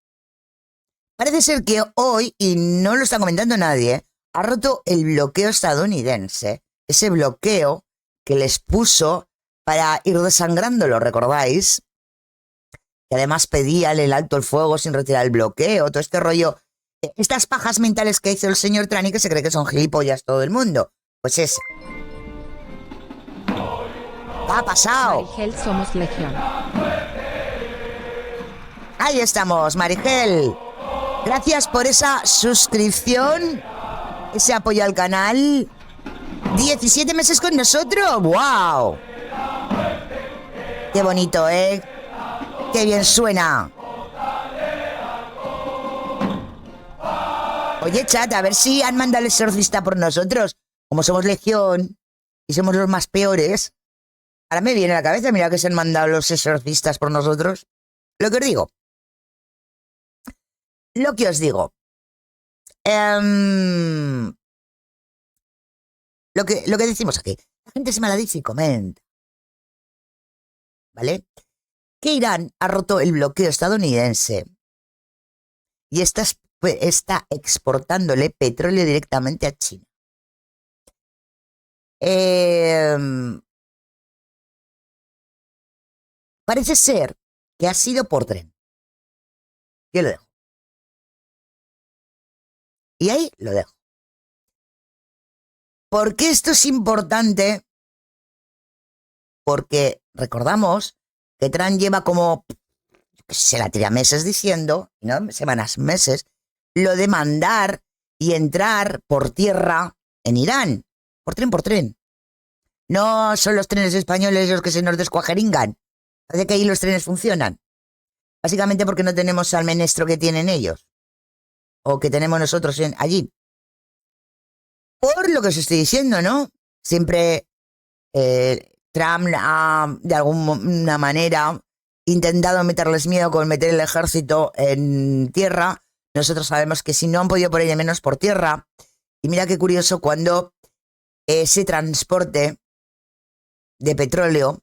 A: parece ser que hoy, y no lo está comentando nadie, ha roto el bloqueo estadounidense, ese bloqueo que les puso para ir desangrándolo, ¿recordáis? Que además pedían el alto el fuego sin retirar el bloqueo, todo este rollo, estas pajas mentales que hizo el señor Trani, que se cree que son gilipollas todo el mundo, pues esa. ¿Qué ha pasado?
K: Marigel, somos Legión.
A: Ahí estamos, Marigel. Gracias por esa suscripción, ese apoyo al canal. 17 meses con nosotros. ¡Wow! Qué bonito, ¿eh? Qué bien suena. Oye, chat, a ver si han mandado el exorcista por nosotros. Como somos legión y somos los más peores. Ahora me viene a la cabeza, mira que se han mandado los exorcistas por nosotros. Lo que os digo. Lo que os digo. Lo que decimos aquí. La gente se maldice y comenta. ¿Vale? Que Irán ha roto el bloqueo estadounidense y está exportándole petróleo directamente a China. Parece ser que ha sido por tren. Yo lo dejo. Y ahí lo dejo. ¿Por qué esto es importante? Porque recordamos que Trump lleva como, se la tira meses diciendo, ¿no? Semanas, meses, lo de mandar y entrar por tierra en Irán. Por tren. No son los trenes españoles los que se nos descuajeringan. Parece que ahí los trenes funcionan. Básicamente porque no tenemos al menestro que tienen ellos. O que tenemos nosotros allí. Por lo que os estoy diciendo, ¿no? Siempre Trump ha, de alguna manera, intentado meterles miedo con meter el ejército en tierra. Nosotros sabemos que si no han podido por ella, menos por tierra. Y mira qué curioso cuando ese transporte de petróleo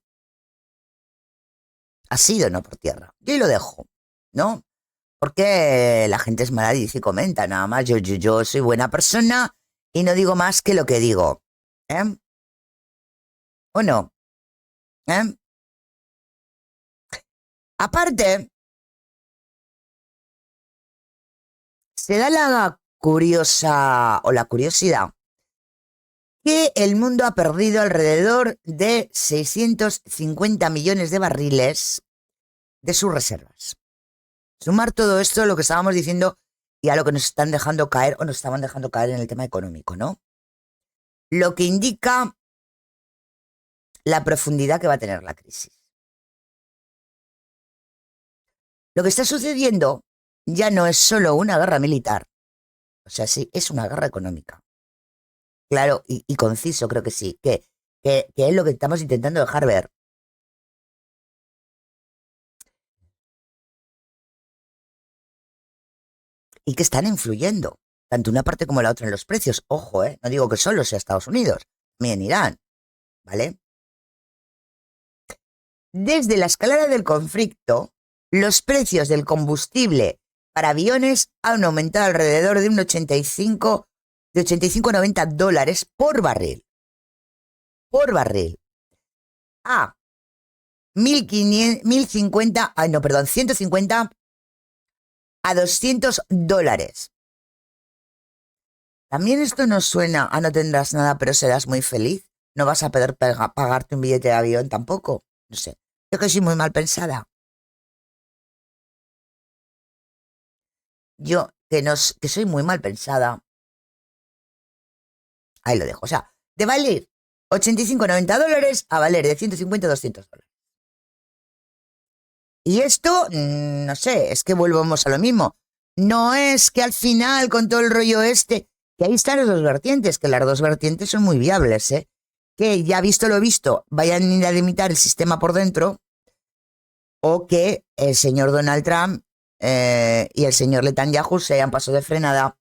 A: ha sido no por tierra. Yo ahí lo dejo, ¿no? Porque la gente es mala y dice y comenta, nada más. Yo soy buena persona y no digo más que lo que digo. ¿O no? Aparte, se da la curiosidad que el mundo ha perdido alrededor de 650 millones de barriles de sus reservas. Sumar todo esto, lo que estábamos diciendo, y a lo que nos están dejando caer, o nos estaban dejando caer en el tema económico, ¿no? Lo que indica la profundidad que va a tener la crisis. Lo que está sucediendo ya no es solo una guerra militar, o sea, sí, es una guerra económica. Claro y conciso, creo que sí, que es lo que estamos intentando dejar ver. Y que están influyendo, tanto una parte como la otra en los precios. Ojo, no digo que solo sea Estados Unidos, también Irán, ¿vale? Desde la escalada del conflicto, los precios del combustible para aviones han aumentado alrededor de un 85 a 90 dólares por barril. Por barril. A 150 a 200 dólares. También esto nos suena a no tendrás nada, pero serás muy feliz. No vas a poder pagarte un billete de avión tampoco. No sé. Yo que soy muy mal pensada. Yo que soy muy mal pensada. Ahí lo dejo. O sea, de valer 85 a 90 dólares a valer de 150 a 200 dólares. Y esto, no sé, es que volvemos a lo mismo. No es que al final, con todo el rollo que ahí están las dos vertientes, que las dos vertientes son muy viables, que ya visto lo visto, vayan a ir a limitar el sistema por dentro, o que el señor Donald Trump y el señor Netanyahu se hayan pasado de frenada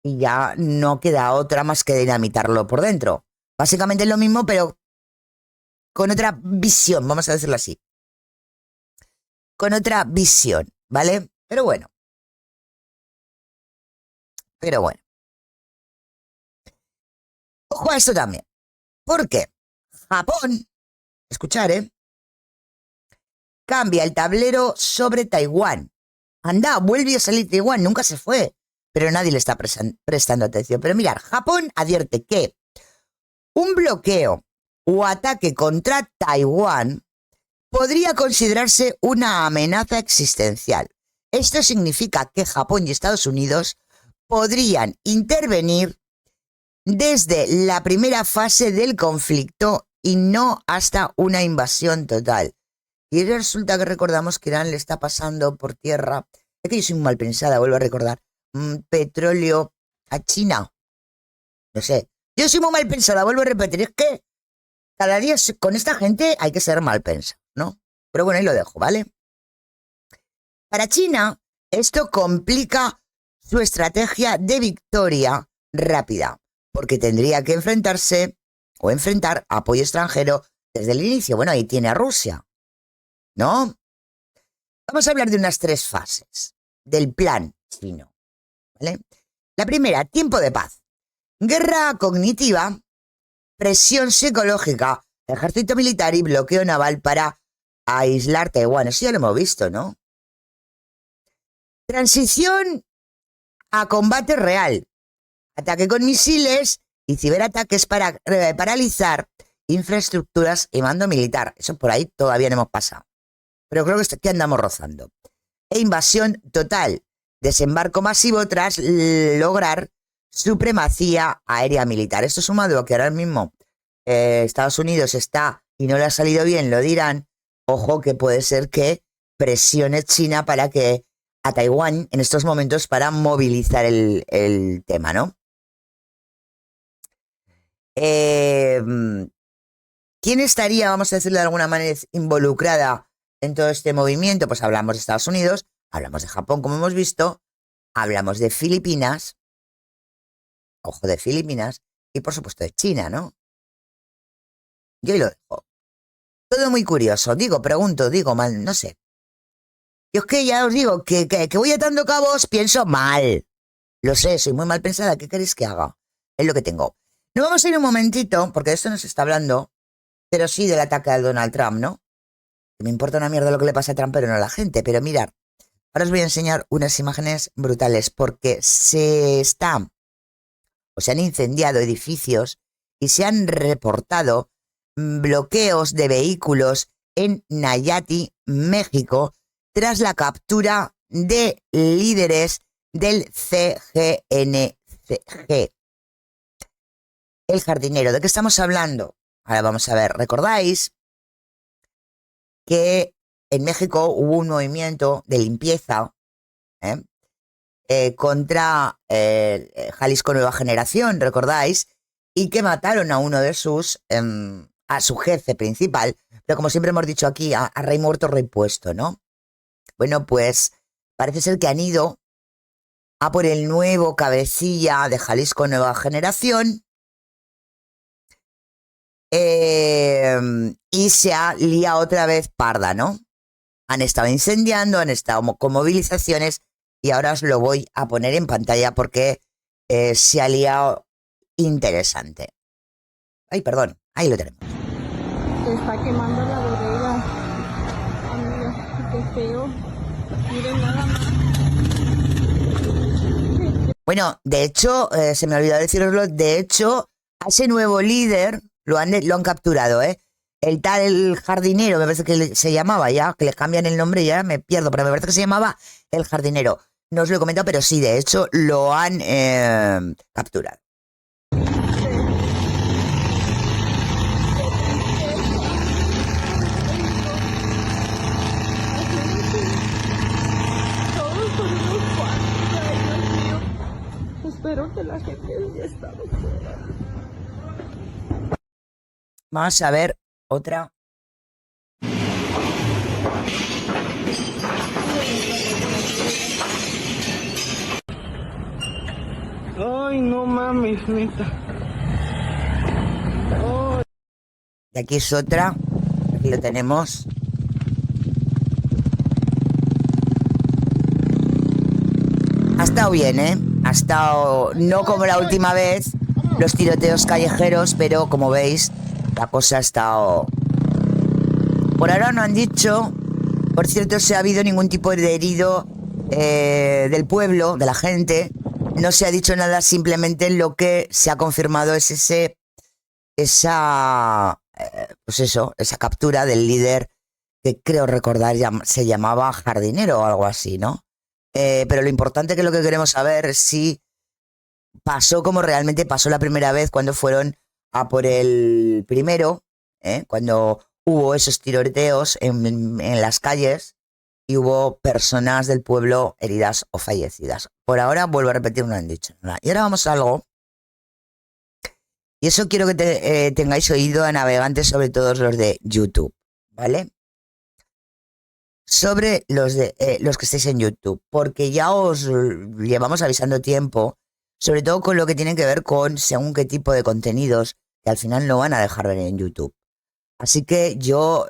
A: y ya no queda otra más que dinamitarlo por dentro. Básicamente es lo mismo, pero con otra visión, vamos a decirlo así. Con otra visión, ¿vale? Pero bueno. Ojo a esto también. Porque Japón, escuchar, cambia el tablero sobre Taiwán. Anda, vuelve a salir Taiwán, nunca se fue. Pero nadie le está prestando atención. Pero mirad, Japón advierte que un bloqueo o ataque contra Taiwán podría considerarse una amenaza existencial. Esto significa que Japón y Estados Unidos podrían intervenir desde la primera fase del conflicto y no hasta una invasión total. Y resulta que recordamos que Irán le está pasando por tierra, es que yo soy muy mal pensada, vuelvo a recordar, petróleo a China. No sé, yo soy muy mal pensada, vuelvo a repetir, es que cada día con esta gente hay que ser mal pensado, ¿no? Pero bueno, ahí lo dejo, ¿vale? Para China, esto complica su estrategia de victoria rápida, porque tendría que enfrentarse o enfrentar apoyo extranjero desde el inicio. Bueno, ahí tiene a Rusia, ¿no? Vamos a hablar de unas 3 fases del plan chino, ¿vale? La primera, tiempo de paz. Guerra cognitiva, presión psicológica, ejército militar y bloqueo naval para aislar Taiwán. Eso ya lo hemos visto, ¿no? Transición a combate real. Ataque con misiles y ciberataques para paralizar infraestructuras y mando militar. Eso por ahí todavía no hemos pasado. Pero creo que andamos rozando. E invasión total. Desembarco masivo tras lograr supremacía aérea militar. Esto sumado a que ahora mismo Estados Unidos está y no le ha salido bien, lo dirán. Ojo que puede ser que presione China para que a Taiwán en estos momentos para movilizar el tema, ¿no? ¿Quién estaría, vamos a decirlo de alguna manera, involucrada en todo este movimiento? Pues hablamos de Estados Unidos, hablamos de Japón, como hemos visto, hablamos de Filipinas, ojo de Filipinas, y por supuesto de China, ¿no? Yo ahí lo dejo. Todo muy curioso, pregunto, mal, no sé. Yo es que ya os digo que voy atando cabos, pienso mal. Lo sé, soy muy mal pensada, ¿qué queréis que haga? Es lo que tengo. Nos vamos a ir un momentito, porque de esto no se está hablando, pero sí del ataque al Donald Trump, ¿no? Me importa una mierda lo que le pasa a Trump, pero no a la gente. Pero mirad, ahora os voy a enseñar unas imágenes brutales, porque se han incendiado edificios y se han reportado bloqueos de vehículos en Nayati, México, tras la captura de líderes del CNCG. El jardinero, ¿de qué estamos hablando? Ahora vamos a ver, ¿recordáis que en México hubo un movimiento de limpieza contra Jalisco Nueva Generación, ¿recordáis? Y que mataron a uno de a su jefe principal, pero como siempre hemos dicho aquí, a rey muerto, rey puesto, ¿no? Bueno, pues parece ser que han ido a por el nuevo cabecilla de Jalisco Nueva Generación y se ha liado otra vez parda, ¿no? Han estado incendiando, han estado con movilizaciones y ahora os lo voy a poner en pantalla porque se ha liado interesante. Ay, perdón, ahí lo tenemos.
K: Se está quemando la bodega. Amiga, qué feo. Miren nada más.
A: Bueno, de hecho, se me olvidó deciroslo, de hecho, a ese nuevo líder lo han capturado, ¿eh? El tal jardinero, me parece que se llamaba ya, que le cambian el nombre, ya me pierdo, pero me parece que se llamaba el jardinero. No os lo he comentado, pero sí, de hecho, lo han capturado.
K: Espero que la gente haya estado fuera.
A: Vamos a ver otra.
K: Ay, no mames, neta. Ay.
A: Y aquí es otra. Aquí lo tenemos. Ha estado bien, ¿eh? Ha estado, no como la última vez, los tiroteos callejeros, pero como veis, la cosa ha estado... Por ahora no han dicho, por cierto, si ha habido ningún tipo de herido del pueblo, de la gente. No se ha dicho nada, simplemente lo que se ha confirmado es esa captura del líder que creo recordar se llamaba Jardinero o algo así, ¿no? pero lo importante que es lo que queremos saber es si pasó como realmente pasó la primera vez cuando fueron a por el primero, cuando hubo esos tiroteos en las calles y hubo personas del pueblo heridas o fallecidas. Por ahora, vuelvo a repetir, no han dicho nada. Y ahora vamos a algo, y eso quiero que tengáis oído a navegantes, sobre todo los de YouTube, ¿vale? Sobre los que estéis en YouTube, porque ya os llevamos avisando tiempo, sobre todo con lo que tiene que ver con según qué tipo de contenidos que al final no van a dejar ver en YouTube. Así que yo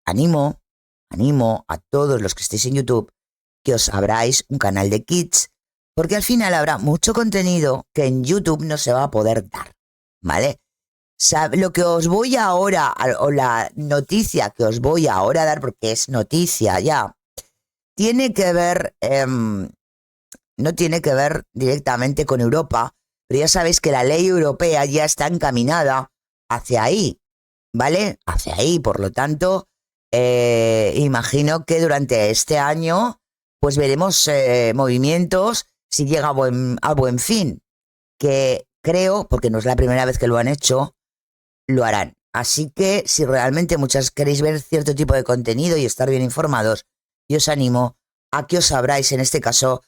A: animo a todos los que estéis en YouTube que os abráis un canal de Kids, porque al final habrá mucho contenido que en YouTube no se va a poder dar, ¿vale? Lo que os voy ahora, o la noticia que os voy ahora a dar, porque es noticia ya, tiene que ver, no tiene que ver directamente con Europa, pero ya sabéis que la ley europea ya está encaminada hacia ahí, ¿vale? Hacia ahí, por lo tanto, imagino que durante este año pues veremos movimientos si llega a buen fin, que creo, porque no es la primera vez que lo han hecho, lo harán. Así que si realmente muchas queréis ver cierto tipo de contenido y estar bien informados, yo os animo a que os abráis, en este caso,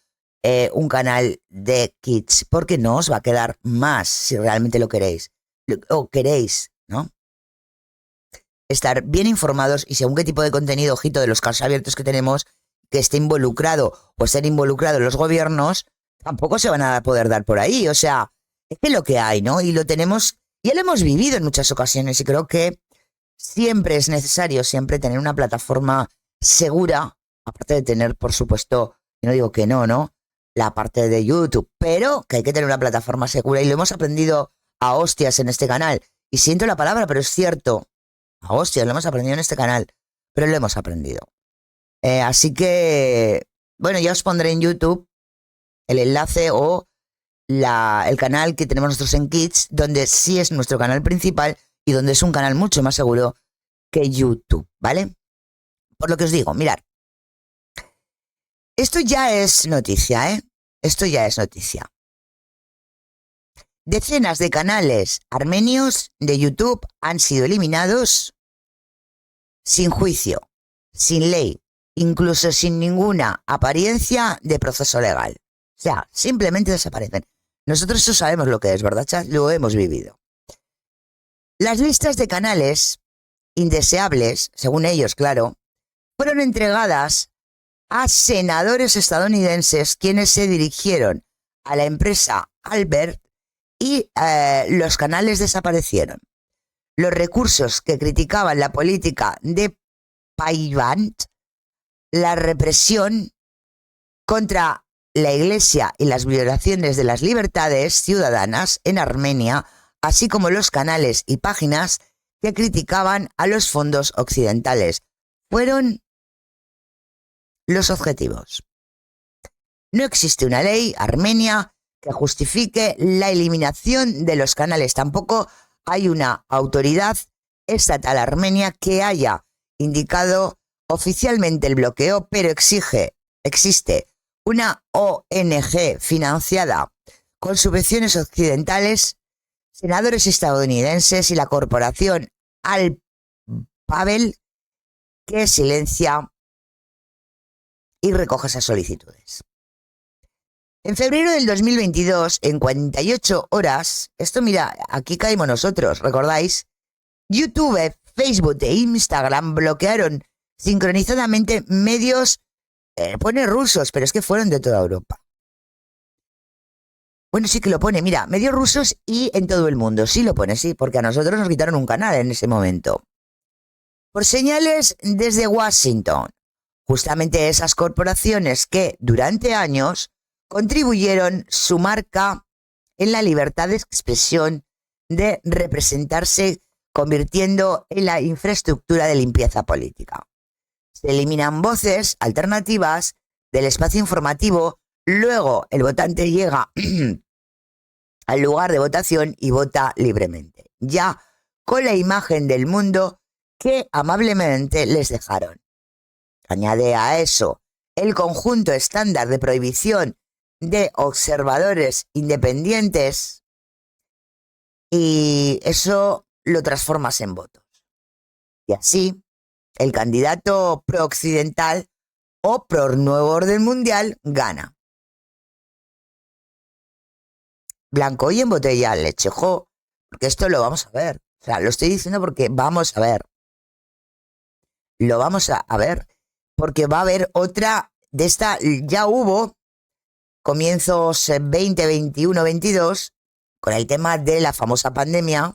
A: un canal de Kids, porque no os va a quedar más si realmente lo queréis. O queréis, ¿no? Estar bien informados y según qué tipo de contenido, ojito, de los casos abiertos que tenemos, que esté involucrado o estén involucrados los gobiernos, tampoco se van a poder dar por ahí. O sea, es que lo que hay, ¿no? Y lo tenemos, ya lo hemos vivido en muchas ocasiones y creo que siempre es necesario tener una plataforma segura, aparte de tener, por supuesto, no digo que no, la parte de YouTube, pero que hay que tener una plataforma segura y lo hemos aprendido a hostias en este canal. Y siento la palabra, pero es cierto. A hostias, lo hemos aprendido en este canal, pero lo hemos aprendido. Así que, bueno, ya os pondré en YouTube el enlace o el canal que tenemos nosotros en Kids, donde sí es nuestro canal principal y donde es un canal mucho más seguro que YouTube, ¿vale? Por lo que os digo, mirad, esto ya es noticia, ¿eh? Esto ya es noticia. Decenas de canales armenios de YouTube han sido eliminados sin juicio, sin ley, incluso sin ninguna apariencia de proceso legal. O sea, simplemente desaparecen. Nosotros eso sabemos lo que es, ¿verdad, chat? Lo hemos vivido. Las listas de canales indeseables, según ellos, claro, fueron entregadas a senadores estadounidenses quienes se dirigieron a la empresa Albert y los canales desaparecieron. Los recursos que criticaban la política de Paivant, la represión contra la Iglesia y las violaciones de las libertades ciudadanas en Armenia, así como los canales y páginas que criticaban a los fondos occidentales, fueron los objetivos. No existe una ley armenia que justifique la eliminación de los canales. Tampoco hay una autoridad estatal armenia que haya indicado oficialmente el bloqueo, pero existe una ONG financiada con subvenciones occidentales, senadores estadounidenses y la corporación Al-Pavel que silencia y recoge esas solicitudes. En febrero del 2022, en 48 horas, esto mira, aquí caímos nosotros, ¿recordáis? YouTube, Facebook e Instagram bloquearon sincronizadamente medios, pone rusos, pero es que fueron de toda Europa. Bueno, sí que lo pone, mira, medios rusos y en todo el mundo, sí lo pone, sí, porque a nosotros nos quitaron un canal en ese momento. Por señales desde Washington, justamente esas corporaciones que durante años contribuyeron su marca en la libertad de expresión de representarse, convirtiendo en la infraestructura de limpieza política. Se eliminan voces alternativas del espacio informativo, luego el votante llega al lugar de votación y vota libremente, ya con la imagen del mundo que amablemente les dejaron. Añade a eso el conjunto estándar de prohibición de observadores independientes y eso lo transformas en votos. Y así, el candidato pro-occidental o pro-nuevo orden mundial gana. Blanco y en botella, leche, jo, porque esto lo vamos a ver. O sea, lo estoy diciendo porque vamos a ver. Lo vamos a ver, porque va a haber otra de esta, ya hubo comienzos 20, 21, 22, con el tema de la famosa pandemia,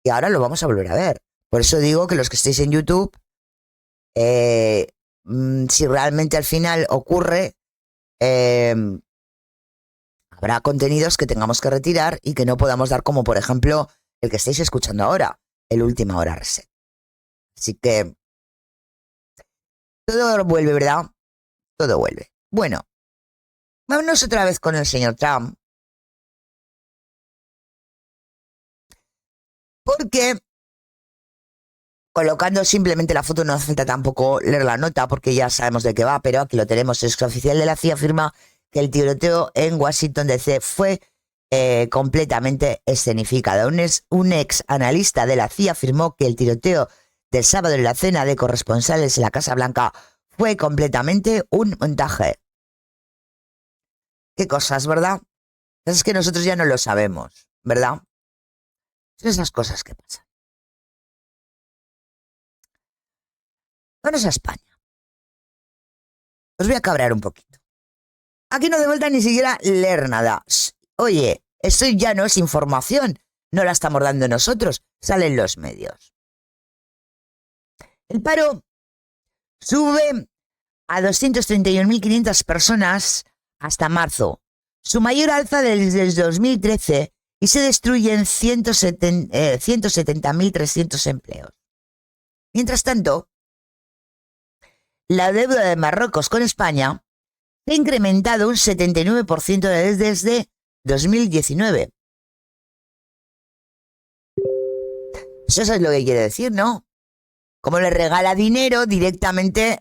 A: y ahora lo vamos a volver a ver. Por eso digo que los que estéis en YouTube, si realmente al final ocurre, habrá contenidos que tengamos que retirar y que no podamos dar, como por ejemplo el que estáis escuchando ahora, el Última Hora Reset. Así que todo vuelve, ¿verdad? Todo vuelve. Bueno, vámonos otra vez con el señor Trump. Porque colocando simplemente la foto no hace falta tampoco leer la nota porque ya sabemos de qué va, pero aquí lo tenemos. El exoficial de la CIA afirma que el tiroteo en Washington DC fue completamente escenificado. Un ex analista de la CIA afirmó que el tiroteo del sábado en la cena de corresponsales en la Casa Blanca fue completamente un montaje. Qué cosas, ¿verdad? Es que nosotros ya no lo sabemos, ¿verdad? Son esas cosas que pasan. Vamos a España. Os voy a cabrear un poquito. Aquí no hace falta ni siquiera leer nada. Oye, esto ya no es información. No la estamos dando nosotros. Salen los medios. El paro sube a 231.500 personas hasta marzo. Su mayor alza desde el 2013 y se destruyen 170.300 empleos. Mientras tanto, la deuda de Marruecos con España se ha incrementado un 79% desde 2019. Eso es lo que quiere decir, ¿no? Como le regala dinero directamente,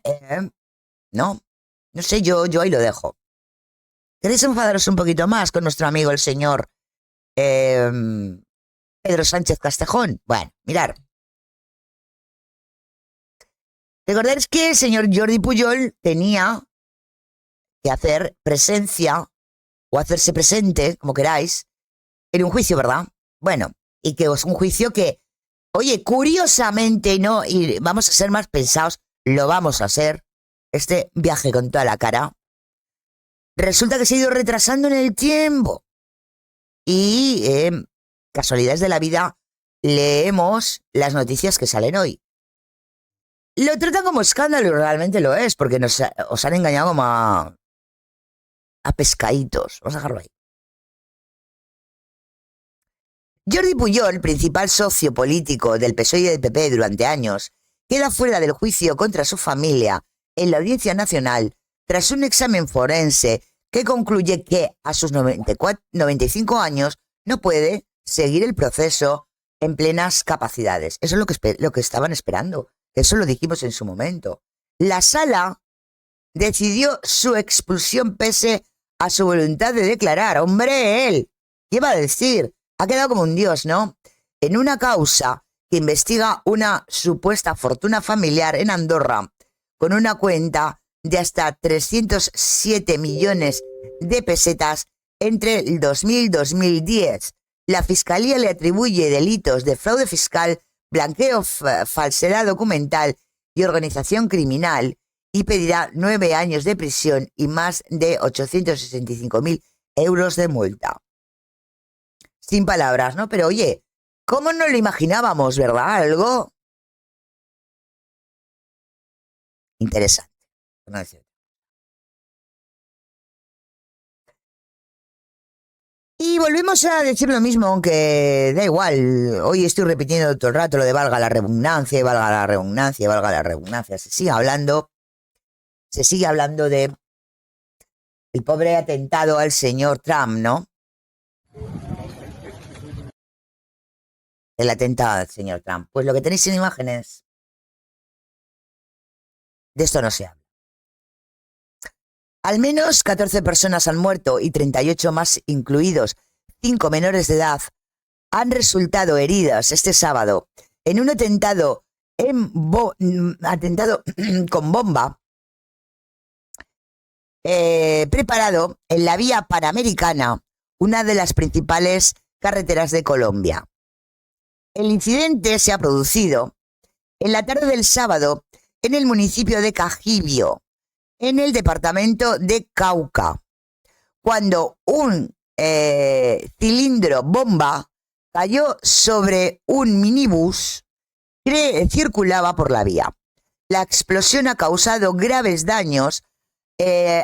A: no sé, yo ahí lo dejo. ¿Queréis enfadaros un poquito más con nuestro amigo el señor Pedro Sánchez Castejón? Bueno, mirad. Recordáis que el señor Jordi Pujol tenía que hacer presencia o hacerse presente, como queráis, en un juicio, ¿verdad? Bueno, y que es un juicio que, oye, curiosamente, no, y vamos a ser más pensados, lo vamos a hacer, este viaje con toda la cara, resulta que se ha ido retrasando en el tiempo. Y, casualidades de la vida, leemos las noticias que salen hoy. Lo tratan como escándalo y realmente lo es, porque os han engañado como a pescaditos. Vamos a dejarlo ahí. Jordi Pujol, principal socio político del PSOE y del PP durante años, queda fuera del juicio contra su familia en la Audiencia Nacional tras un examen forense que concluye que a sus 95 años no puede seguir el proceso en plenas capacidades. Eso es lo que estaban esperando. Eso lo dijimos en su momento. La sala decidió su expulsión pese a su voluntad de declarar. ¡Hombre, él! ¿Qué iba a decir? Ha quedado como un dios, ¿no? En una causa que investiga una supuesta fortuna familiar en Andorra con una cuenta de hasta 307 millones de pesetas entre el 2000 y 2010. La Fiscalía le atribuye delitos de fraude fiscal, blanqueo, falsedad documental y organización criminal y pedirá 9 años de prisión y más de 865.000 euros de multa. Sin palabras, ¿no? Pero oye, ¿cómo no lo imaginábamos, verdad? Algo interesante. No es cierto. Y volvemos a decir lo mismo, aunque da igual. Hoy estoy repitiendo todo el rato lo de valga la redundancia, valga la redundancia, valga la redundancia. Se sigue hablando de el pobre atentado al señor Trump, ¿no? El atentado al señor Trump. Pues lo que tenéis en imágenes, de esto no se habla. Al menos 14 personas han muerto y 38 más, incluidos 5 menores de edad, han resultado heridas este sábado en un atentado con bomba preparado en la vía Panamericana, una de las principales carreteras de Colombia. El incidente se ha producido en la tarde del sábado en el municipio de Cajibio, en el departamento de Cauca, cuando un cilindro bomba cayó sobre un minibús que circulaba por la vía. La explosión ha causado graves daños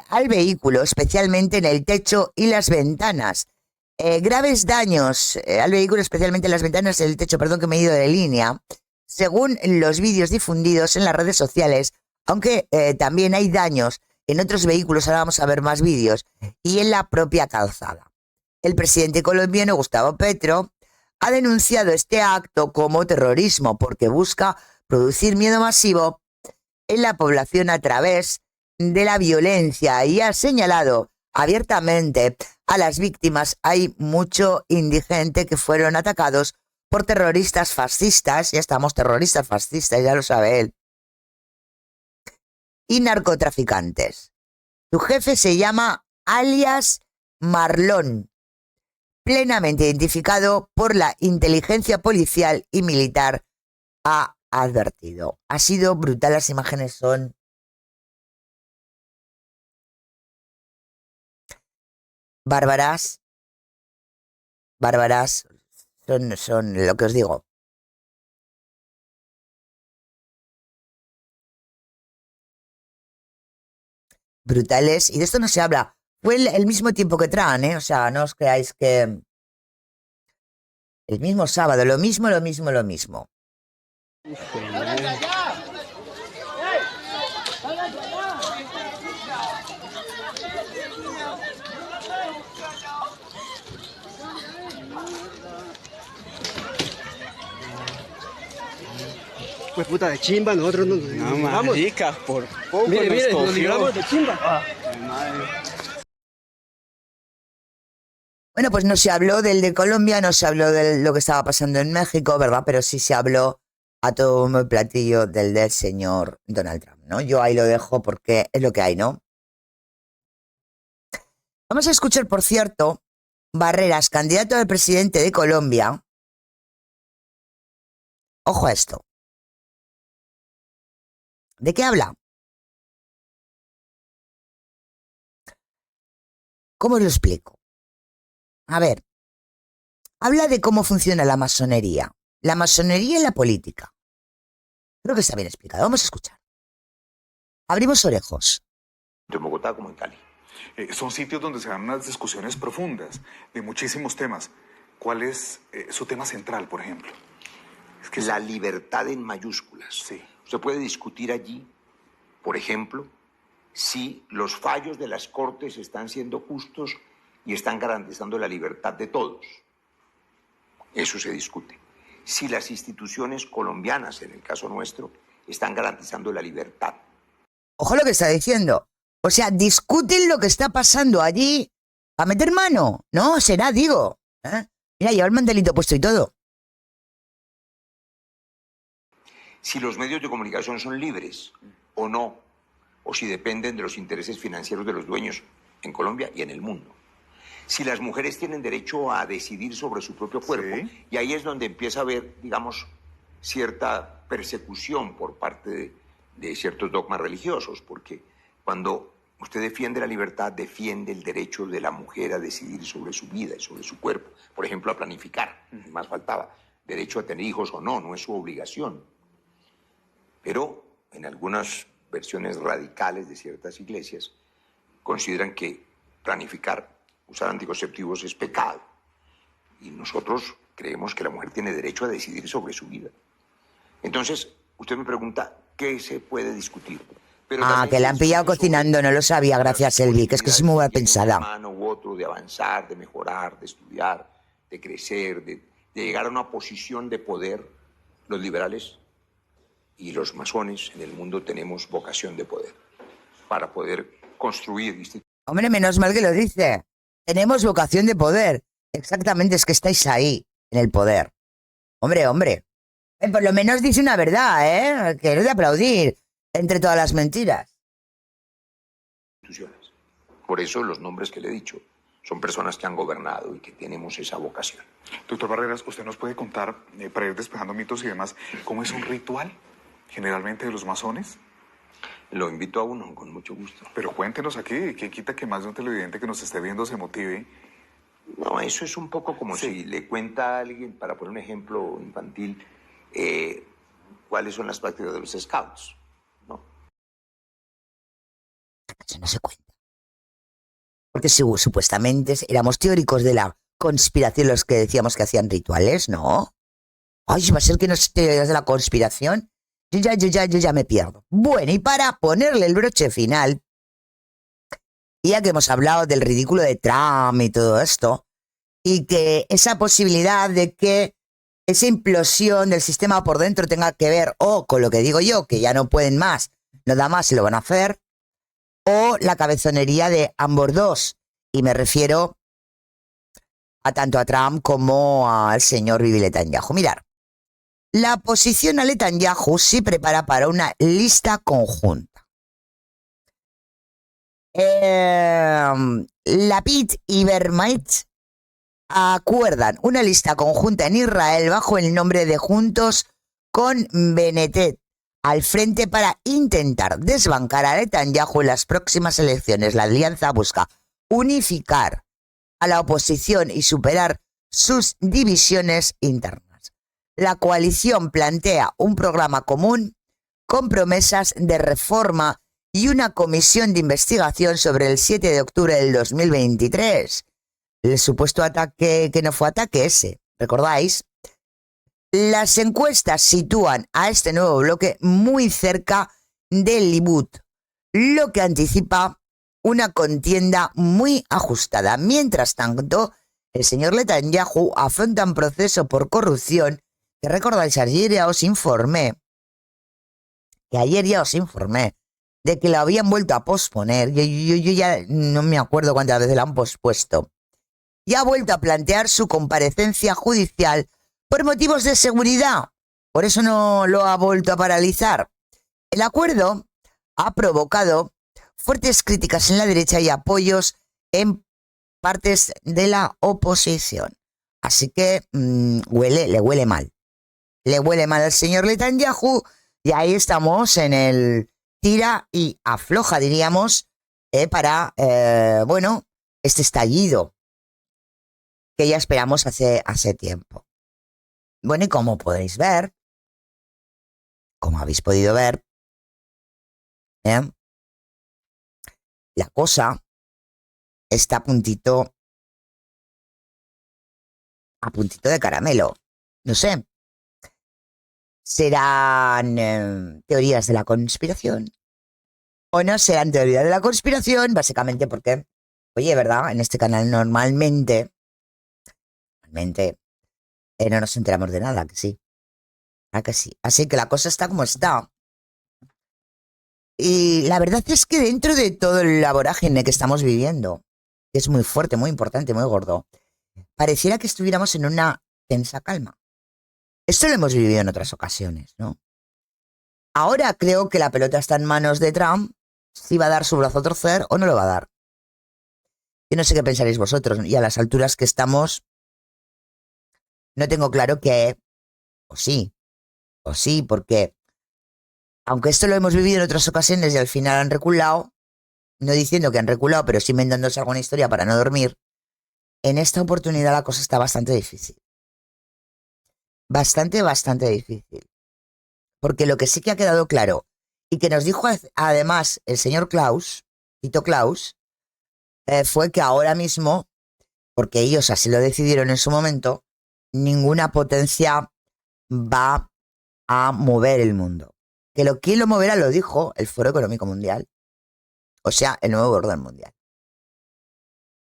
A: al vehículo, especialmente en el techo y las ventanas. Graves daños al vehículo, especialmente en las ventanas y el techo, perdón que me he ido de línea, según los vídeos difundidos en las redes sociales, aunque también hay daños en otros vehículos, ahora vamos a ver más vídeos, y en la propia calzada. El presidente colombiano Gustavo Petro ha denunciado este acto como terrorismo porque busca producir miedo masivo en la población a través de la violencia y ha señalado abiertamente a las víctimas. Hay mucho indigente que fueron atacados por terroristas fascistas, ya estamos terroristas fascistas, ya lo sabe él, y narcotraficantes. Su jefe se llama alias Marlón, plenamente identificado por la inteligencia policial y militar, ha advertido. Ha sido brutal, las imágenes son bárbaras, son lo que os digo. Brutales, y de esto no se habla. Fue el mismo tiempo que Trump, o sea, no os creáis que el mismo sábado, lo mismo.
L: Pues puta de chimba, nosotros nos libramos.
M: Marica, por poco
L: Mire,
M: nos
L: nos libramos de chimba.
A: Bueno, pues no se habló del de Colombia, no se habló de lo que estaba pasando en México, ¿verdad? Pero sí se habló a todo el platillo del señor Donald Trump, ¿no? Yo ahí lo dejo porque es lo que hay, ¿no? Vamos a escuchar, por cierto, Barreras, candidato al presidente de Colombia. Ojo a esto. ¿De qué habla? ¿Cómo lo explico? A ver, habla de cómo funciona la masonería y la política. Creo que está bien explicado. Vamos a escuchar. Abrimos orejos.
N: En Bogotá como en Cali.
O: Son sitios donde se dan unas discusiones profundas de muchísimos temas. ¿Cuál es su tema central, por ejemplo?
N: Es que la libertad en mayúsculas.
O: Sí.
N: Se puede discutir allí, por ejemplo, si los fallos de las Cortes están siendo justos y están garantizando la libertad de todos. Eso se discute. Si las instituciones colombianas, en el caso nuestro, están garantizando la libertad.
A: Ojo lo que está diciendo. O sea, discuten lo que está pasando allí para meter mano. No, será, digo. Mira, lleva el mantelito puesto y todo.
N: Si los medios de comunicación son libres o no, o si dependen de los intereses financieros de los dueños en Colombia y en el mundo. Si las mujeres tienen derecho a decidir sobre su propio cuerpo, sí. Y ahí es donde empieza a haber, digamos, cierta persecución por parte de ciertos dogmas religiosos, porque cuando usted defiende la libertad, defiende el derecho de la mujer a decidir sobre su vida y sobre su cuerpo, por ejemplo, a planificar, más faltaba, derecho a tener hijos o no, no es su obligación. Pero en algunas versiones radicales de ciertas iglesias consideran que planificar, usar anticonceptivos es pecado. Y nosotros creemos que la mujer tiene derecho a decidir sobre su vida. Entonces, usted me pregunta, ¿qué se puede discutir? Pero
A: que la han pillado cocinando, no lo sabía, gracias Elvi, que es que es muy buena pensada.
N: Un mano u otro de avanzar, de mejorar, de estudiar, de crecer, de llegar a una posición de poder. Los liberales y los masones en el mundo tenemos vocación de poder para poder construir instituciones.
A: Hombre, menos mal que lo dice. Tenemos vocación de poder. Exactamente, es que estáis ahí, en el poder. Hombre. Por lo menos dice una verdad, ¿eh? Que es de aplaudir entre todas las mentiras.
N: Por eso los nombres que le he dicho son personas que han gobernado y que tenemos esa vocación.
O: Doctor Barreras, ¿usted nos puede contar, para ir despejando mitos y demás, cómo es un ritual generalmente de los masones?
N: Lo invito a uno, con mucho gusto.
O: Pero cuéntenos aquí, ¿quién quita que más de un televidente que nos esté viendo se motive?
N: No, eso es un poco como si le cuenta a alguien, para poner un ejemplo infantil, cuáles son las prácticas de los scouts, ¿no?
A: Eso no se cuenta. Porque supuestamente éramos teóricos de la conspiración los que decíamos que hacían rituales, ¿no? Ay, va a ser que no es teorías de la conspiración. Yo ya me pierdo. Bueno, y para ponerle el broche final, ya que hemos hablado del ridículo de Trump y todo esto, y que esa posibilidad de que esa implosión del sistema por dentro tenga que ver o con lo que digo yo, que ya no pueden más, no da más y lo van a hacer, o la cabezonería de ambos dos. Y me refiero a tanto a Trump como al señor Bibi Netanyahu. Mirar, la oposición a Netanyahu se prepara para una lista conjunta. Lapid y Bermait acuerdan una lista conjunta en Israel bajo el nombre de Juntos con Benetet al frente para intentar desbancar a Netanyahu en las próximas elecciones. La alianza busca unificar a la oposición y superar sus divisiones internas. La coalición plantea un programa común con promesas de reforma y una comisión de investigación sobre el 7 de octubre del 2023. El supuesto ataque, que no fue ataque ese, ¿recordáis? Las encuestas sitúan a este nuevo bloque muy cerca del Likud, lo que anticipa una contienda muy ajustada. Mientras tanto, el señor Netanyahu afronta un proceso por corrupción que, recordáis, ayer ya os informé de que lo habían vuelto a posponer. Yo ya no me acuerdo cuántas veces la han pospuesto. Y ha vuelto a plantear su comparecencia judicial por motivos de seguridad. Por eso no lo ha vuelto a paralizar. El acuerdo ha provocado fuertes críticas en la derecha y apoyos en partes de la oposición. Así que le huele mal. Le huele mal al señor Netanyahu y ahí estamos en el tira y afloja, diríamos, para, este estallido que ya esperamos hace tiempo. Bueno, y como podéis ver, como habéis podido ver, la cosa está a puntito de caramelo. No sé. ¿Serán teorías de la conspiración? ¿O no serán teorías de la conspiración? Básicamente porque, oye, ¿verdad? En este canal normalmente no nos enteramos de nada, que sí. ¿A que sí? Así que la cosa está como está. Y la verdad es que dentro de todo el vorágine que estamos viviendo, que es muy fuerte, muy importante, muy gordo, pareciera que estuviéramos en una tensa calma. Esto lo hemos vivido en otras ocasiones, ¿no? Ahora creo que la pelota está en manos de Trump, si va a dar su brazo a torcer o no lo va a dar. Yo no sé qué pensaréis vosotros, y a las alturas que estamos, no tengo claro que o sí, porque aunque esto lo hemos vivido en otras ocasiones y al final han reculado, no diciendo que han reculado, pero sí inventándose alguna historia para no dormir, en esta oportunidad la cosa está bastante difícil. Bastante difícil. Porque lo que sí que ha quedado claro, y que nos dijo además el señor Tito Klaus, fue que ahora mismo, porque ellos así lo decidieron en su momento, ninguna potencia va a mover el mundo. Que quien lo moverá lo dijo el Foro Económico Mundial. O sea, el nuevo orden mundial.